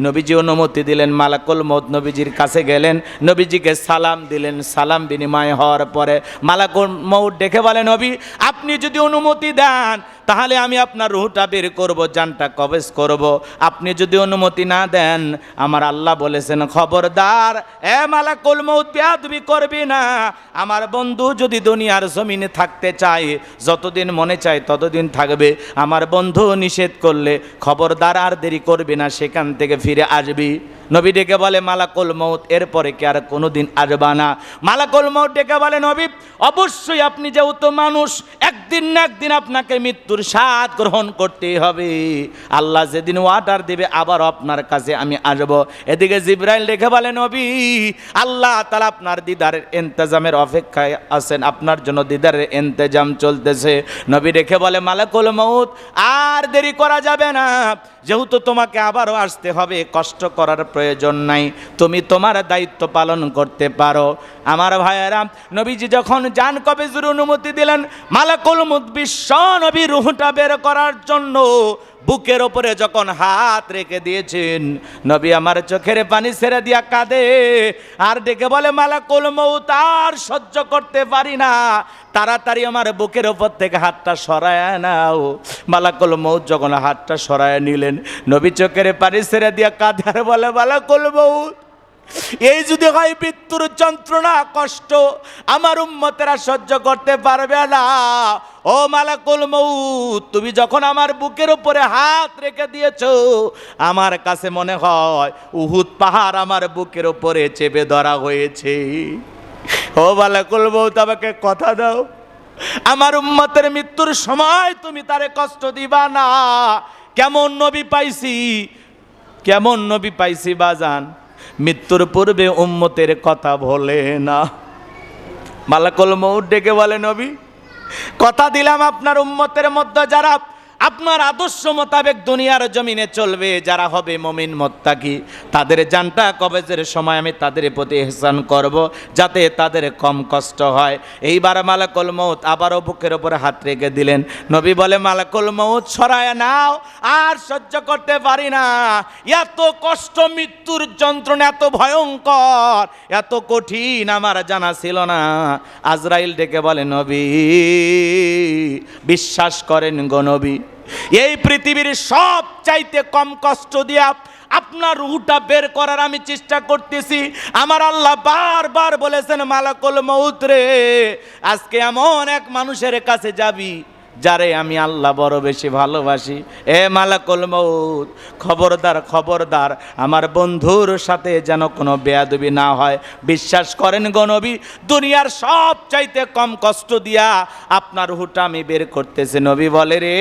নবীজি অনুমতি দিলেন, মালাকুল মউত নবীজির কাছে গেলেন, নবীজিকে সালাম দিলেন। সালাম বিনিময় হওয়ার পরে মালাকুল মউত ডেকে বলে, নবী আপনি যদি অনুমতি দেন তাহলে আমি আপনার রূহটা বের করব, জানটা কবজ করব। আপনি যদি অনুমতি না দেন, আমার আল্লাহ বলেছেন, খবরদার এ মালাকুল মউত বেয়াদবি করবি না। আমার বন্ধু যদি দুনিয়ার জমিনে থাকতে চায়, যতদিন মনে চায় ততদিন থাকবে। আমার বন্ধু নিষেধ করলে খবরদার আর দেরি করবি না, সেখান থেকে ফিরে আসবি। নবী ডেকে বলে, মালাকুল মউত এরপরে কি আর কোনোদিন আসবা না? মালাকুল মউত ডেকে বলে, নবী অবশ্যই আপনি যেহেতু মানুষ, একদিন না একদিন আপনাকে মৃত্যুর স্বাদ গ্রহণ করতেই হবে। আল্লাহ যেদিন ওয়ার্ডার দেবে আবার আপনার কাছে আমি আসব। এদিকে জিব্রাইল ডেকে বলে, নবী আল্লাহ তাআলা আপনার দিদারের ইন্তজামের অপেক্ষায় আছেন, আপনার জন্য দিদারের ইন্তজাম চলতেছে। নবী ডেকে বলে, মালাকুল মউত আর দেরি করা যাবে না, যেহেতু তোমাকে আবারও আসতে হবে, কষ্ট করার প্রয়োজন নাই, তুমি তোমার দায়িত্ব পালন করতে পারো। আমার ভাইয়েরা, নবীজি যখন জান কবজের অনুমতি দিলেন, মালাকুল মউত বিশ্ব নবী রূহটা বের করার জন্য বুকের ওপরে যখন হাত রেখে দিয়েছেন, নবী আমার চোখের পানি ছেড়ে দিয়া কাঁদে আর ডেকে বলে, মালাকুল মউত আর সহ্য করতে পারি না, তাড়াতাড়ি আমার বুকের ওপর থেকে হাতটা সরায় নাও। মালাকুল মউত যখন হাতটা সরায় নিলেন, নবী চোখের পানি ছেড়ে দিয়া কাঁদে আর বলে, মালাকুল মউত এই যদি হয় মৃত্যুর যন্ত্রণা কষ্ট, আমার উম্মতেরা সহ্য করতে পারবে না। ও মালাকুল মউত তুমি যখন আমার বুকের উপরে হাত রেখে দিয়েছো, আমার কাছে মনে হয় উহুদ পাহাড় আমার বুকের উপরে চেপে ধরা হয়েছে। ও মালাকুল মউত আমাকে কথা দাও, আমার উম্মতের মৃত্যুর সময় তুমি তারে কষ্ট দিবা না। কেমন নবী পাইছি, কেমন নবী পাইছি বাজান, মৃত্যুর পূর্বে উম্মতের কথা বলে না। মালাকুল মউত ডেকে বলে, নবী কথা দিলাম আপনার উম্মতের মধ্যে যারা আপনার আদর্শ মোতাবেক দুনিয়ার জমিনে চলবে, যারা হবে মুমিন মুত্তাকি, তাদের জানটা কবজের সময় আমি তাদের প্রতি ইহসান করব, যাতে তাদের কম কষ্ট হয়। এইবার মালাকুল মউত আবারও বুকের উপরে হাত রেখে দিলেন। নবী বলে, মালাকুল মউত সরায় নাও, আর সহ্য করতে পারি না, এত কষ্ট, মৃত্যুর যন্ত্রণা এত ভয়ঙ্কর, এত কঠিন আমার জানা ছিল না। আজরাইল ডেকে বলে, নবী বিশ্বাস করেন গো নবী, এই পৃথিবীর সব চাইতে কম কষ্ট দিয়া আপনার রূহটা বের করার আমি চেষ্টা করতেছি। আমার আল্লাহ বারবার বলেছেন, মালাকুল মউত রে আজকে এমন এক মানুষের কাছে যাবি যারে আমি আল্লাহ বড় বেশি ভালোবাসি। এ মালাকুল মউত খবরদার, খবরদার আমার বন্ধুর সাথে যেন কোনো বেয়াদবি না হয়। বিশ্বাস করেন গো নবী, দুনিয়ার সব চাইতে কম কষ্ট দিয়া আপনার রূহটা আমি বের করতেছি। নবী বলে, রে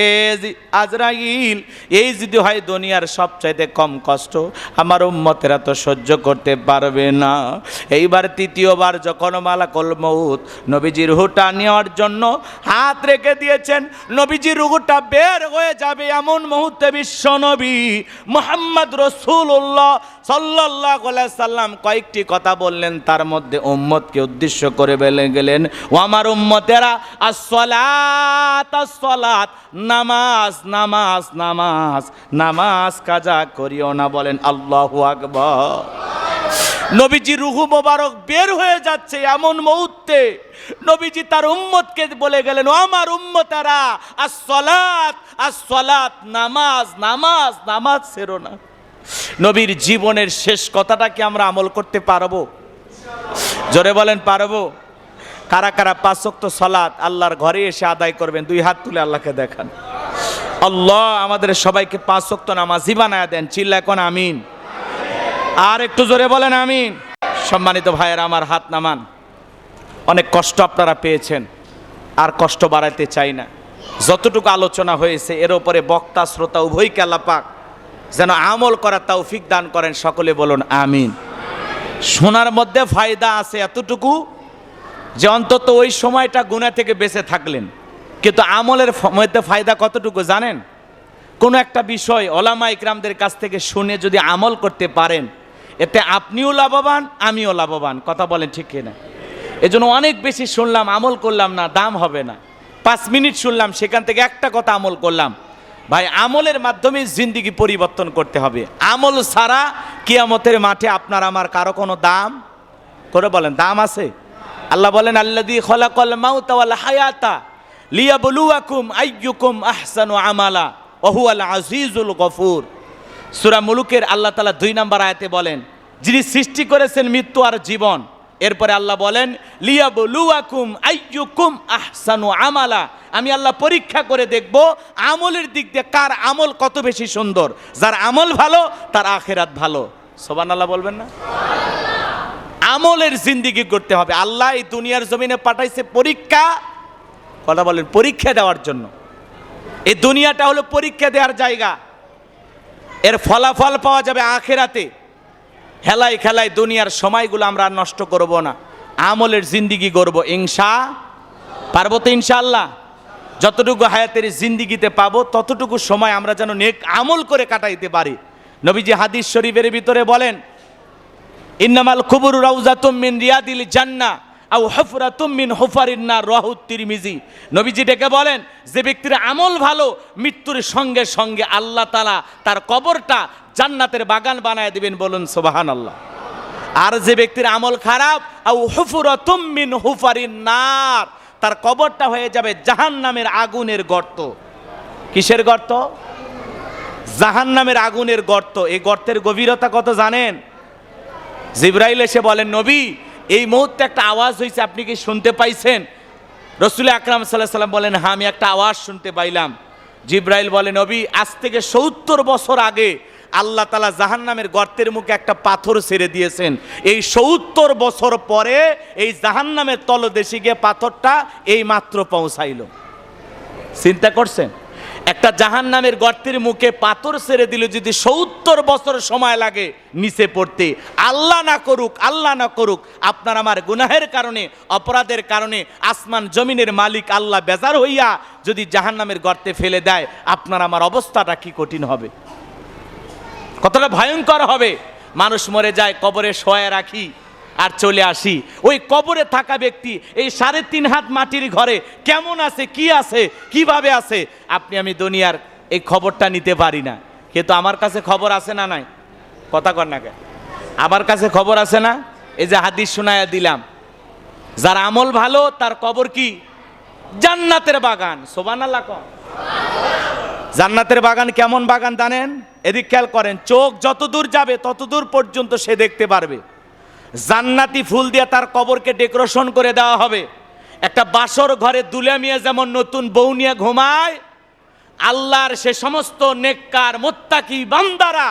আজরাইল এই যদি হয় দুনিয়ার সব চাইতে কম কষ্ট, আমার উম্মতেরা তো সহ্য করতে পারবে না। এইবার তৃতীয়বার যখন মালাকুল মউত নবীজির রূহটা নেওয়ার জন্য হাত রেখে দিয়েছেন, নবীজির রূহটা বের হয়ে যাবে, এমন মুহূর্তে বিশ্ব নবী মুহাম্মদ রাসূলুল্লাহ সাল্লাল্লাহু আলাইহি সাল্লাম কয়েকটি কথা বললেন, তার মধ্যে উম্মতকে উদ্দেশ্য করে বলে গেলেন, ও আমার উম্মতেরা, আসসালাত আসসালাত, নামাজ নামাজ নামাজ, নামাজ কাজা করিও না, বলেন আল্লাহু আকবার। নবীজি রূহ মোবারক বের হয়ে যাচ্ছে, এমন মুহূর্তে নবীজি তার উম্মতকে বলে গেলেন, ও আমার উম্মতেরা, আসসালাত আসসালাত, নামাজ নামাজ নামাজ ছেড়ো না। নবীর জীবনের শেষ কথাটা কি আমরা আমল করতে পারবো? জোরে বলেন পারবো? কারা কারা 5 ওয়াক্ত সালাত আল্লাহর ঘরে এসে আদায় করবেন, 2 হাত তুলে আল্লাহকে দেখান। আল্লাহ আমাদের সবাইকে 5 ওয়াক্ত নামাজি বানায় দেন, চিল্লা এখন আমিন। আর একটু জোরে বলেন আমিন। সম্মানিত ভাইয়েরা আমার, হাত নামান। অনেক কষ্ট আপনারা পেয়েছেন, আর কষ্ট বাড়াইতে চাই না। যতটুকু আলোচনা হয়েছে এর উপরে বক্তা শ্রোতা উভয়কে আল্লাহ পাক যেন আমল করার তৌফিক দান করেন, সকলে বলুন আমিন। শোনার মধ্যে ফায়দা আছে এতটুকু যে অন্তত ওই সময়টা গুনাহ থেকে বেঁচে থাকলেন, কিন্তু আমলের মধ্যে ফায়দা কতটুকু জানেন? কোনো একটা বিষয় ওলামা ইকরামদের কাছ থেকে শুনে যদি আমল করতে পারেন, এতে আপনিও লাভবান, আমিও লাভবান। কথা বলেন ঠিক কিনা? এজন্য অনেক বেশি শুনলাম, আমল করলাম না, দাম হবে না। 5 মিনিট শুনলাম, সেখান থেকে একটা কথা আমল করলাম। ভাই, আমলের মাধ্যমে জিন্দেগি পরিবর্তন করতে হবে। আমল ছাড়া কিয়ামতের মাঠে আপনার আমার কারো কোনো দাম করে বলেন দাম আছে? আল্লাহ বলেন আল্লাযী খালাকাল মাউতা ওয়াল হায়াতা লিয়াবলুয়াকুম আইয়ুকুম আহসানু আমালা ওয়া হুয়াল আজিজুল গফুর। সূরা মুলুকের আল্লাহ তাআলা 2 নম্বর আয়াতে বলেন, যিনি সৃষ্টি করেছেন মৃত্যু আর জীবন। এরপরে আল্লাহ বলেন লিয়াবলুয়াকুম আইয়ুকুম আহসানু আমালা, আমি আল্লাহ পরীক্ষা করে দেখব আমলের দিক দিয়ে কার আমল কত বেশি সুন্দর। যার আমল ভালো তার আখিরাত ভালো। সুবহানাল্লাহ বলবেন না? আমলের জিন্দেগি করতে হবে। আল্লাহ এই দুনিয়ার জমিনে পাঠাইছে পরীক্ষা, কথা বলেন, পরীক্ষা দেওয়ার জন্য। এই দুনিয়াটা হলো পরীক্ষা দেওয়ার জায়গা, এর ফলাফল পাওয়া যাবে আখিরাতে। হেলায় খেলায় দুনিয়ার সময়গুলো আমরা নষ্ট করব না, আমলের জিন্দেগি গড়ব। পারবো তো ইনশাআল্লাহ? যতটুকু হায়াতের জিন্দেগিতে পাবো ততটুকু সময় আমরা যেন নেক আমল করে কাটাইতে পারি। নবীজি হাদিস শরীফের ভিতরে বলেন, ইন্নামাল কুবুরু রাউজাতুম মিন রিয়াদিল জান্নাহ আও হুফরাতুম মিন হুফারিন নার, রাহু তিরমিজি। নবীজি ডেকে বলেন, যে ব্যক্তির আমল ভালো, মৃত্যুর সঙ্গে সঙ্গে আল্লাহ তাআলা তার কবরটা জান্নাতের বাগান বানায় দিবেন। বলুন সুবহানাল্লাহ। আর যে ব্যক্তির আমল খারাপ, আও হুফরাতুম মিন হুফারিন নার, তার কবরটা হয়ে যাবে জাহান্নামের আগুনের গর্ত। কিসের গর্ত? জাহান্নামের আগুনের গর্ত। এই গর্তের গভীরতা কত জানেন? জিবরাইল এসে বলেন, নবী এই মুহূর্তে একটা আওয়াজ হয়েছে, আপনি কি শুনতে পাইছেন? রাসূল আকরাম সাল্লাল্লাহু আলাইহি ওয়াসাল্লাম বলেন, হ্যাঁ আমি একটা আওয়াজ শুনতে পাইলাম। জিবরাইল বলে, নবী আজ থেকে 70 বছর আগে আল্লাহ তাআলা জাহান্নামের গর্তের মুখে একটা পাথর ছেড়ে দিয়েছেন। এই 70 বছর পরে এই জাহান্নামের তলদেশে গিয়ে পাথরটা এই মাত্র পৌঁছাইল। চিন্তা করছেন? একটা জাহান্নামের গর্তের মুখে পাথর ছেড়ে দিলে যদি 70 বছর সময় লাগে নিচে পড়তে, আল্লাহ না করুক, আল্লাহ না করুক, আপনার আমার গুনাহের কারণে, অপরাধের কারণে আসমান জমিনের মালিক আল্লাহ বেজার হইয়া যদি জাহান্নামের গর্তে ফেলে দেয়, আপনার আমার অবস্থাটা কি কঠিন হবে, কতটা ভয়ঙ্কর হবে। মানুষ মরে যায়, কবরে শোয়া রাখি আর চলে আসি। ওই কবরে থাকা ব্যক্তি এই 3.5 হাত মাটির ঘরে কেমন আছে, কি আছে, কিভাবে আছে, আপনি আমি দুনিয়ার এই খবরটা নিতে পারি না। কিন্তু আমার কাছে খবর আছে না নাই? কথা কর না কেন? আমার কাছে খবর আছে না? এই যে হাদিস শোনায়া দিলাম, যার আমল ভালো তার কবর কি? জান্নাতের বাগান। সুবহানাল্লাহ। জান্নাতের বাগান কেমন বাগান জানেন? এদিক খেয়াল করেন, চোখ যত দূর যাবে তত দূর পর্যন্ত সে দেখতে পারবে। জান্নাতি ফুল দিয়ে তার কবরকে ডেকোরেশন করে দেওয়া হবে। একটা বাসর ঘরে দুলে মিয়া যেমন নতুন বউ নিয়ে ঘুমায়, আল্লাহর সে সমস্ত নেককার মুত্তাকি বান্দারা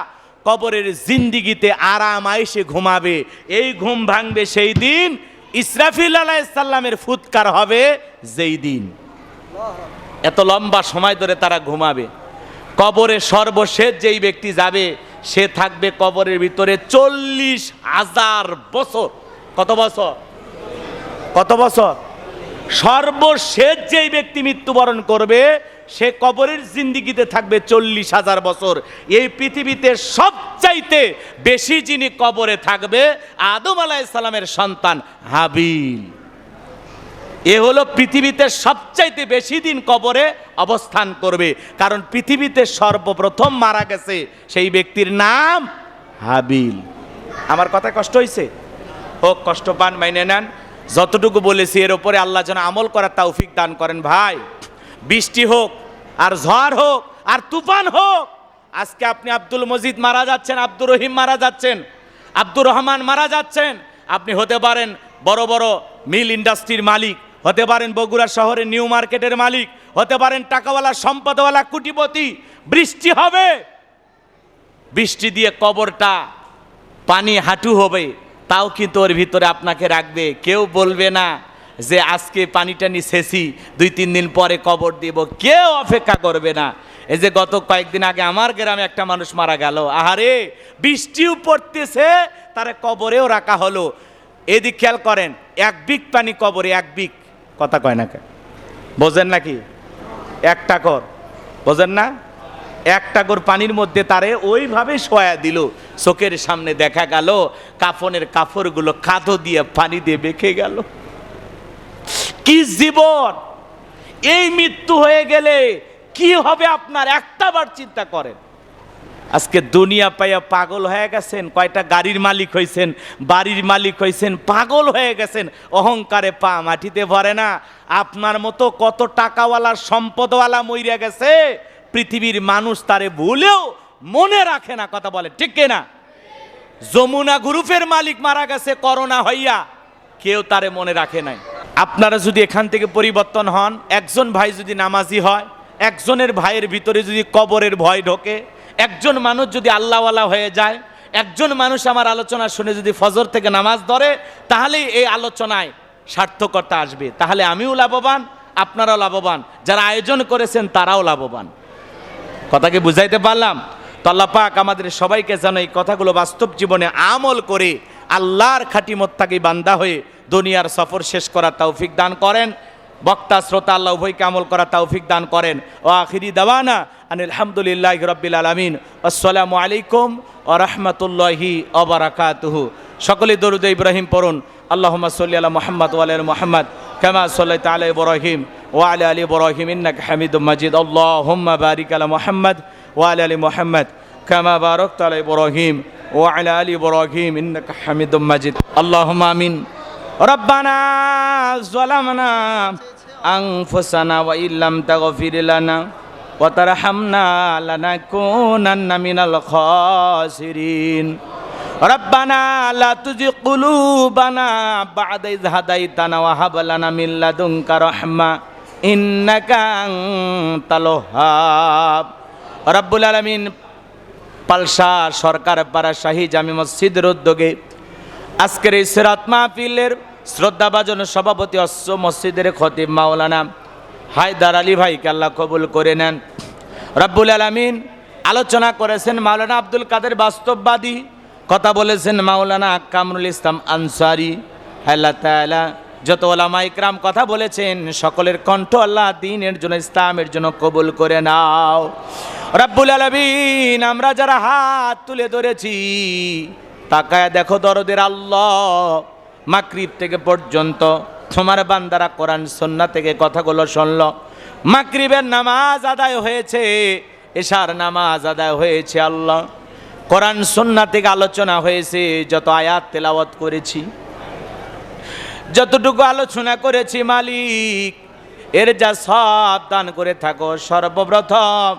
কবরের জিন্দিগিতে আরাম আয়েশে ঘুমাবে। এই ঘুম ভাঙবে সেই দিন, ইসরাফিল আলাইহিস সালামের ফুৎকার হবে যেই দিন। এত লম্বা সময় ধরে তারা ঘুমাবে। কবরে সর্বশেষ যেই ব্যক্তি যাবে সে থাকবে কবরের ভিতরে 40,000 বছর। কত বছর? কত বছর? সর্বশেষ যেই ব্যক্তি মৃত্যুবরণ করবে সে কবরের জিন্দেগিতে থাকবে 40,000 বছর। এই পৃথিবীতে সবচাইতে বেশি যিনি কবরে থাকবে, আদম আলাইহিস সালামের সন্তান হাবিল। এ হলো পৃথিবীতে সবচাইতে বেশি দিন কবরে অবস্থান করবে, কারণ পৃথিবীতে সর্বপ্রথম মারা গেছে সেই ব্যক্তির নাম হাবিল। আমার কথায় কষ্ট হয়েছে? হোক, কষ্ট পান, মাইনে নেন। যতটুকু বলেছি এর উপরে আল্লাহ যেন আমল করার তৌফিক দান করেন। ভাই, বৃষ্টি হোক আর ঝড় হোক আর তুফান হোক, আজকে আপনি আব্দুল মজিদ মারা যাচ্ছেন, আব্দুর রহিম মারা যাচ্ছেন, আব্দুর রহমান মারা যাচ্ছেন। আপনি হতে পারেন বড় বড় মিল ইন্ডাস্ট্রির মালিক, হতে পারেন বগুড়া শহরের নিউ মার্কেটের মালিক, হতে পারেন টাকাওয়ালা সম্পদওয়ালা কোটিপতি। বৃষ্টি হবে, বৃষ্টি দিয়ে কবরটা পানি হাঁটু হবে, তাও কিন্তু ওর ভিতরে আপনাকে রাখবে। কেউ বলবে না যে আজকে পানিটা নিছেছি 2-3 দিন পরে কবর দিব, কেউ অপেক্ষা করবে না। এই যে গত কয়েকদিন আগে আমার গ্রামে একটা মানুষ মারা গেল, আহারে বৃষ্টিও পড়তেছে, তারে কবরেও রাখা হলো। এদিক খেয়াল করেন, 1 বিঘ পানি কবরে, 1 বিঘ, কথা কয় না, বোঝেন নাকি? 1 টাকর, বোঝেন না? 1 টাকর পানির মধ্যে তারে ওইভাবে শোয়া দিল। চোখের সামনে দেখা গেল কাফনের কাপড়গুলো কাদো দিয়ে পানি দিয়ে বেঁকে গেল। কি জীবন! এই মৃত্যু হয়ে গেলে কি হবে আপনার, একটা বার চিন্তা করেন। আজকে দুনিয়া পাইয়া পাগল হয়ে গেছেন, কয়টা গাড়ির মালিক হয়েছেন, বাড়ির মালিক হয়েছেন, পাগল হয়ে গেছেন, অহংকারে পা মাটিতে ভরে না। আপনার মতো কত টাকাওয়ালা সম্পদওয়ালা মইরা গেছে, পৃথিবীর মানুষ তারে ভুলেও মনে রাখে না, কথা বলে ঠিক কিনা? যমুনা গ্রুপের মালিক মারা গেছে করোনা হইয়া, কেউ তারে মনে রাখে নাই। আপনারা যদি এখান থেকে পরিবর্তন হন, একজন ভাই যদি নামাজি হয়, একজনের ভাইয়ের ভিতরে যদি কবরের ভয় ঢোকে, একজন মানুষ যদি আল্লাহওয়ালা হয়ে যায়, একজন মানুষ আমার আলোচনা শুনে যদি ফজর থেকে নামাজ ধরে, তাহলেই এই আলোচনায় সার্থকতা আসবে। তাহলে আমিও লাভবান, আপনারাও লাভবান, যারা আয়োজন করেছেন তারাও লাভবান। কথাকে বুঝাইতে পারলাম? তো আল্লাহ পাক আমাদের সবাইকে যেন এই কথাগুলো বাস্তব জীবনে আমল করে আল্লাহর খাঁটি মুত্তাকি বান্দা হয়ে দুনিয়ার সফর শেষ করার তৌফিক দান করেন। বক্তা শ্রোতা আল্লাহ উভয়কে আমল করার তৌফিক দান করেন। ও আখিরি দাওয়ানা আনিল হামদুলিল্লাহি রাব্বিল আলামিন। আসসালামু আলাইকুম ওয়া রাহমাতুল্লাহি ওয়া বারাকাতুহু। সকলে দরুদ ইব্রাহিম পড়ুন। আল্লাহুম্মা সাল্লি আলা মুহাম্মদ ওয়া আলা মুহাম্মদ কামা সাল্লাইতা আলা ইব্রাহিম ওয়া আলা আলি ইব্রাহিম ইন্নাকা হামিদুম মাজিদ। আল্লাহুম্মা বারিক আলা মুহাম্মদ ওয়া আলা আলি মুহাম্মদ কামা বারাকতা আলা ইব্রাহিম ওয়া আলা আলি ইব্রাহিম ইন্নাকা হামিদুম মাজিদ। আল্লাহুম্মা আমিন। রব্বানা যালামনা আনফুসানা ওয়া ইল্লাম তাগফির লানা ওয়া তারহামনা লানাকুনান্না মিনাল খাসিরিন। রব্বানা লা তুজিগ কুলুবানা বা'দা ইয হাদাইতানা ওয়া হাব লানা মিন লাদুনকা রাহমা ইন্নাকা আনতাল ওয়াহ্হাব। রব্বুল আলামিন পালসা সরকার পাড়া শাহী জামি মসজিদের উদ্যোগে আজকের এই সিরাত মাহফিলের শ্রদ্ধাভাজন সভাপতি অশ্ব মসজিদের খতিব মাওলানা হায়দার আলী ভাইকে আল্লাহ কবুল করে নেন। রব্বুল আলামিন আলোচনা করেছেন মাওলানা আব্দুল কাদের বাস্তববাদী, কথা বলেছেন মাওলানা কামরুল ইসলাম আনসারী। আল্লাহ তাআলা যত ওলামা ইকরাম কথা বলেছেন, সকলের কণ্ঠ আল্লাহ দ্বীনের জন্য, ইসলামের জন্য কবুল করে নাও। রব্বুল আলামিন আমরা যারা হাত তুলে ধরেছি, তাকায় দেখো দরদের আল্লাহ, মাগরিব থেকে পর্যন্ত তোমার বান্দারা কোরআন সুন্নাহ থেকে কথাগুলো শুনল। মাগরিবের নামাজ আদায় হয়েছে, এশার নামাজ আদায় হয়েছে, আল্লাহ কোরআন সুন্নাহ থেকে আলোচনা হয়েছে। যত আয়াত তেলাওয়াত করেছি, যতটুকু আলোচনা করেছি, মালিক এর যা সব দান করে থাকো। সর্বপ্রথম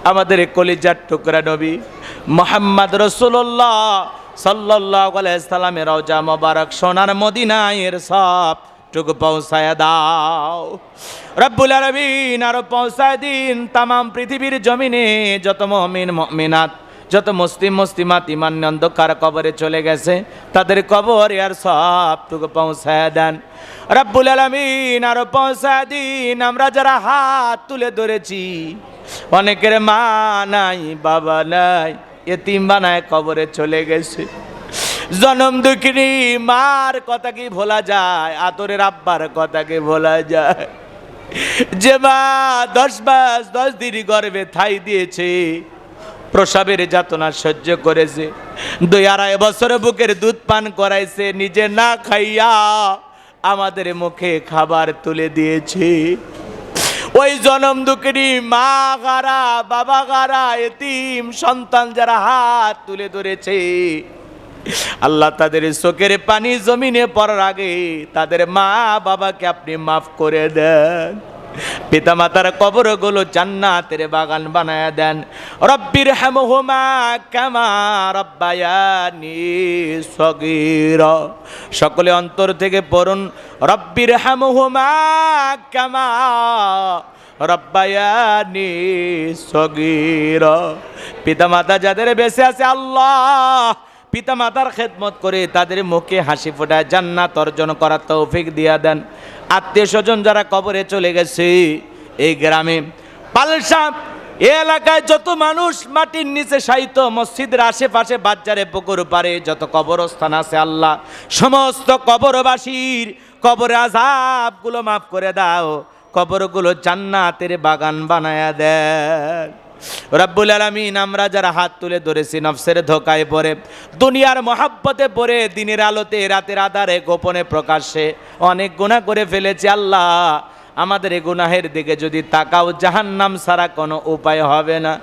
আমাদের কলিজার টুকরা নবী মুহাম্মদ রাসূলুল্লাহ সাল্লাল্লাহু আলাইহি সাল্লামের রওজা মোবারক সোনার মদিনায় সব টুকু পৌঁছায় দাও রব্বুল আলামিন। আর পৌঁছায় দিন তাম পৃথিবীর জমিনে যত মুমিন মুমিনাত, যত মুসলিম মুসলিমাত ইমান অন্ধকার কবরে চলে গেছে, তাদের কবর আর সবটুকু পৌঁছায় দেন রব্বুল আলামিন। আর পৌঁছায় দিন আমরা যারা হাত তুলে ধরেছি, অনেকের মা নাই, বাবা নাই, এতিম বানায় কবরে চলে গেছে। জনম দুঃখিনী মার কথা কি ভোলা যায়? আদরের আব্বার কথা কি ভোলা যায়? যে মা 10 মাস 10 দিন গর্ভে ঠাই দিয়েছে, প্রসবের যাতনা সহ্য করেছে, 2-2.5 বছর বুকের দুধ পান করাইছে, নিজে না খাইয়া আমাদের মুখে খাবার তুলে দিয়েছে। ওই জনম দুঃখিনী মা গারা, বাবা গারা, এতিম সন্তান যারা হাত তুলে ধরেছে, আল্লাহ তাদের চোখের পানি জমিনে পড়ার আগে তাদের মা বাবাকে আপনি মাফ করে দেন। পিতা মাতার কবরগুলো জান্নাতের বাগান বানায় দেন। রব্বির হামহুমা কামা রব্বায়ানি সগীরা। সকলে অন্তর থেকে পড়ুন, রব্বির হামহুমা কামা রব্বায়ানি সগীরা। পিতা মাতা যাদের বেঁচে আছে, আল্লাহ পিতা মাতার খেদমত করে তাদের মুখে হাসি ফোটায় জান্নাত অর্জন করার তৌফিক দিয়া দেন। আত্মীয় স্বজন যারা কবরে চলে গেছে, এই গ্রামে পালসা এ এলাকায় যত মানুষ মাটির নিচে শায়িত, মসজিদের আশেপাশে বাজারে পুকুর পারে যত কবরস্থান আছে, আল্লাহ সমস্ত কবরবাসীর কবর আযাবগুলো মাফ করে দাও, কবরগুলো জান্নাতের বাগান বানায়া দেন। রব্বুল আলামিন, আমরা যারা হাত তুলে ধরেছি নফসের ধোকায় পড়ে, দুনিয়ার মহাব্বতে পড়ে, দিনের আলোতে রাতের আধারে গোপনে প্রকাশ্যে অনেক গুনাহ করে ফেলেছি, আল্লাহ আমাদের এই গুনাহের দিকে যদি তাকাও, জাহান্নাম ছাড়া কোনো উপায় হবে না।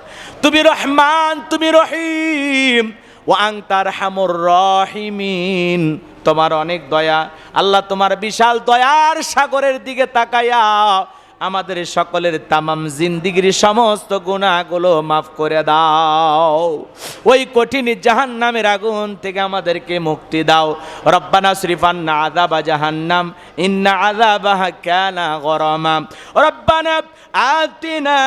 তুমি রহমান, তুমি রহিম, ওয়া আনতা আরহামুর রাহিমিন, তোমার অনেক দয়া আল্লাহ, তোমার বিশাল দয়ার সাগরের দিকে তাকায়া আমাদের সকলের তামাম জিন্দিগির সমস্ত গুনাহগুলো মাফ করে দাও, ওই কঠিন জাহান্নামের আগুন থেকে আমাদেরকে মুক্তি দাও। রব্বানা সরিফান্না আযাবা জাহান্নাম ইন্না আযাবাহা কানা গরামা। রব্বানা আতিনা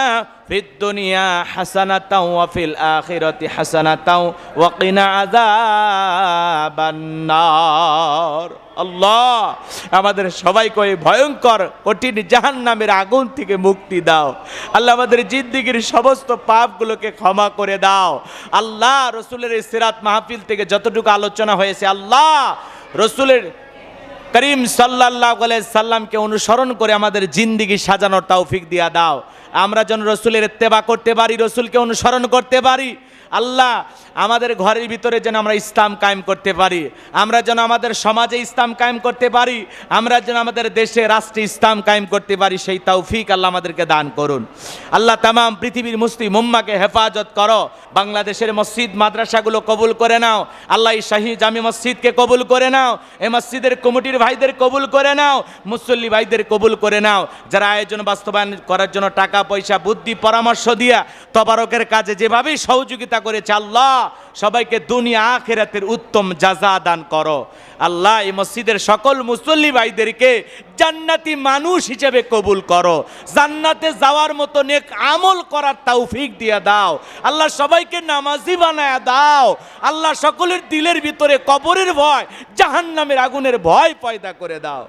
ফিদ দুনিয়া হাসানাতাও ওয়া ফিল আখিরাতি হাসানাতাও ওয়া কিনা আযাবান নার। আল্লাহ আমাদের সবাইকে ওই ভয়ঙ্কর কঠিন জাহান্নামের আগুন থেকে মুক্তি দাও। আল্লাহ আমাদের জিন্দেগির সমস্ত পাপগুলোকে ক্ষমা করে দাও। আল্লাহ রসুলের সিরাত মাহফিল থেকে যতটুকু আলোচনা হয়েছে, আল্লাহ রসুলের করিম সাল্লাল্লাহু আলাইহি সাল্লামকে অনুসরণ করে আমাদের জিন্দেগি সাজানোর তৌফিক দিয়া দাও। আমরা যেন রসুলের ইত্তেবা করতে পারি, রসুলকে অনুসরণ করতে পারি। আল্লাহ আমাদের ঘরের ভিতরে যেন আমরা ইসলাম কায়েম করতে পারি, আমরা যেন আমাদের সমাজে ইসলাম কায়েম করতে পারি, আমরা যেন আমাদের দেশে রাষ্ট্রে ইসলাম কায়েম করতে পারি, সেই তৌফিক আল্লাহ আমাদেরকে দান করুন। আল্লাহ তামাম পৃথিবীর মুসলিম উম্মাকে হেফাজত করো। বাংলাদেশের মসজিদ মাদ্রাসাগুলো কবুল করে নাও। আল্লাহ এই শাহী জামি মসজিদকে কবুল করে নাও, এই মসজিদের কমিটির ভাইদের কবুল করে নাও, মুসল্লি ভাইদের কবুল করে নাও, যারা আয়োজন বাস্তবায়ন করার জন্য টাকা পয়সা বুদ্ধি পরামর্শ দিয়া তবারকের কাজে যেভাবেই সহযোগিতা করেছে, আল্লাহ সবাইকে দুনিয়া আখিরাতের উত্তম জাযা দান করো। আল্লাহ এই মসজিদের সকল মুসল্লি ভাইদেরকে জান্নাতি মানুষ হিসেবে কবুল করো, জান্নাতে যাওয়ার মতো নেক আমল করার তৌফিক দিয়ে দাও। আল্লাহ সবাইকে নামাজি বানায়া দাও। আল্লাহ সকলের দিলের ভিতরে কবরের ভয়, জাহান্নামের আগুনের ভয় পয়দা করে দাও।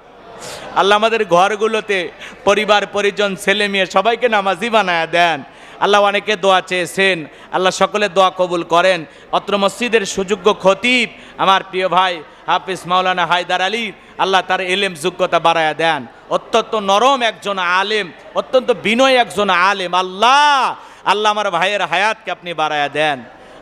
আল্লাহ আমাদের ঘরগুলোতে পরিবার পরিজন ছেলে মেয়ে সবাইকে নামাজি বানায়া দেন। আল্লাহ অনেকে দোয়া চেয়েছেন, আল্লাহ সকলের দোয়া কবুল করেন। অত্র মসজিদের সুযোগ্য খতিব আমার প্রিয় ভাই হাফিজ মাওলানা হায়দার আলী, আল্লাহ তার এলেম যোগ্যতা বাড়ায়া দেন। অত্যন্ত নরম একজন আলেম, অত্যন্ত বিনয় একজন আলেম। আল্লাহ আল্লাহ আমার ভাইয়ের হায়াতকে আপনি বাড়ায়া দেন,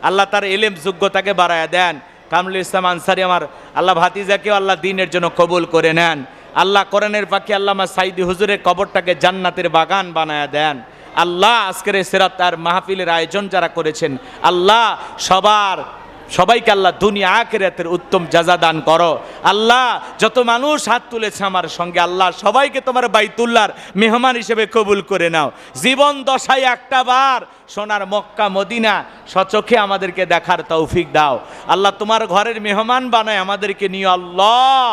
আল্লাহ তার এলেম যোগ্যতাকে বাড়ায়া দেন। কামরুল ইসলাম আনসারী আমার আল্লাহ ভাতিজাকেও আল্লাহ দিনের জন্য কবুল করে নেন। আল্লাহ কোরআনের পাখি আল্লামা সাইদি হুজুরের কবরটাকে জান্নাতের বাগান বানায়া দেন। আল্লাহ আজকের এই সিরাত আর মাহফিলের আয়োজন যারা করেছেন, আল্লাহ সবাইকে আল্লাহ দুনিয়া আখিরাতের উত্তম জাযা দান করো। আল্লাহ যত মানুষ হাত তুলেছে আমার সঙ্গে, আল্লাহ সবাইকে তোমার বাইতুল্লাহর মেহমান হিসেবে কবুল করে নাও। জীবন দশায় একটা বার সোনার মক্কা মদিনা সচক্ষে আমাদেরকে দেখার তৌফিক দাও। আল্লাহ তোমার ঘরের মেহমান বানায় আমাদেরকে নিয়ে। আল্লাহ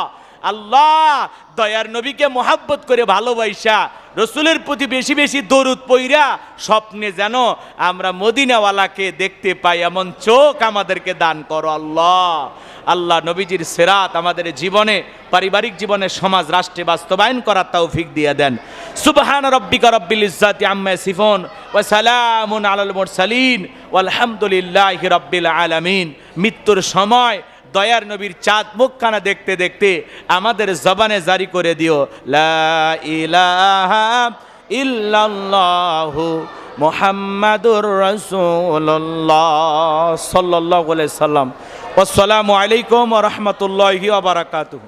আল্লাহ দয়ার নবীকে মোহাব্বত করে ভালোবাসা, রসুলের প্রতি বেশি বেশি দরুদ পইরা স্বপ্নে যেন আমরা মদিনাওয়ালাকে দেখতে পাই, এমন চোখ আমাদেরকে দান করো। আল্লাহ আল্লাহ নবীজির সিরাত আমাদের জীবনে, পারিবারিক জীবনে, সমাজ রাষ্ট্রে বাস্তবায়ন করার তৌফিক দিয়ে দেন। সুবহান রাব্বিকা রাব্বিল ইজ্জাতি আম্মা ইয়াসিফুন ওয়া সালামুন আলাল মুরসালিন ওয়ালহামদুলিল্লাহি রাব্বিল আলামিন। মৃত্যুর সময় দয়ার নবীর চাঁদ মুখখানা দেখতে দেখতে আমাদের জবানে জারি করে দিও, লা ইলাহা ইল্লাল্লাহু মুহাম্মাদুর রাসূলুল্লাহ সাল্লাল্লাহু আলাইহি সাল্লাম। আসসালামু আলাইকুম ওয়া রাহমাতুল্লাহি ওয়া বারাকাতুহু।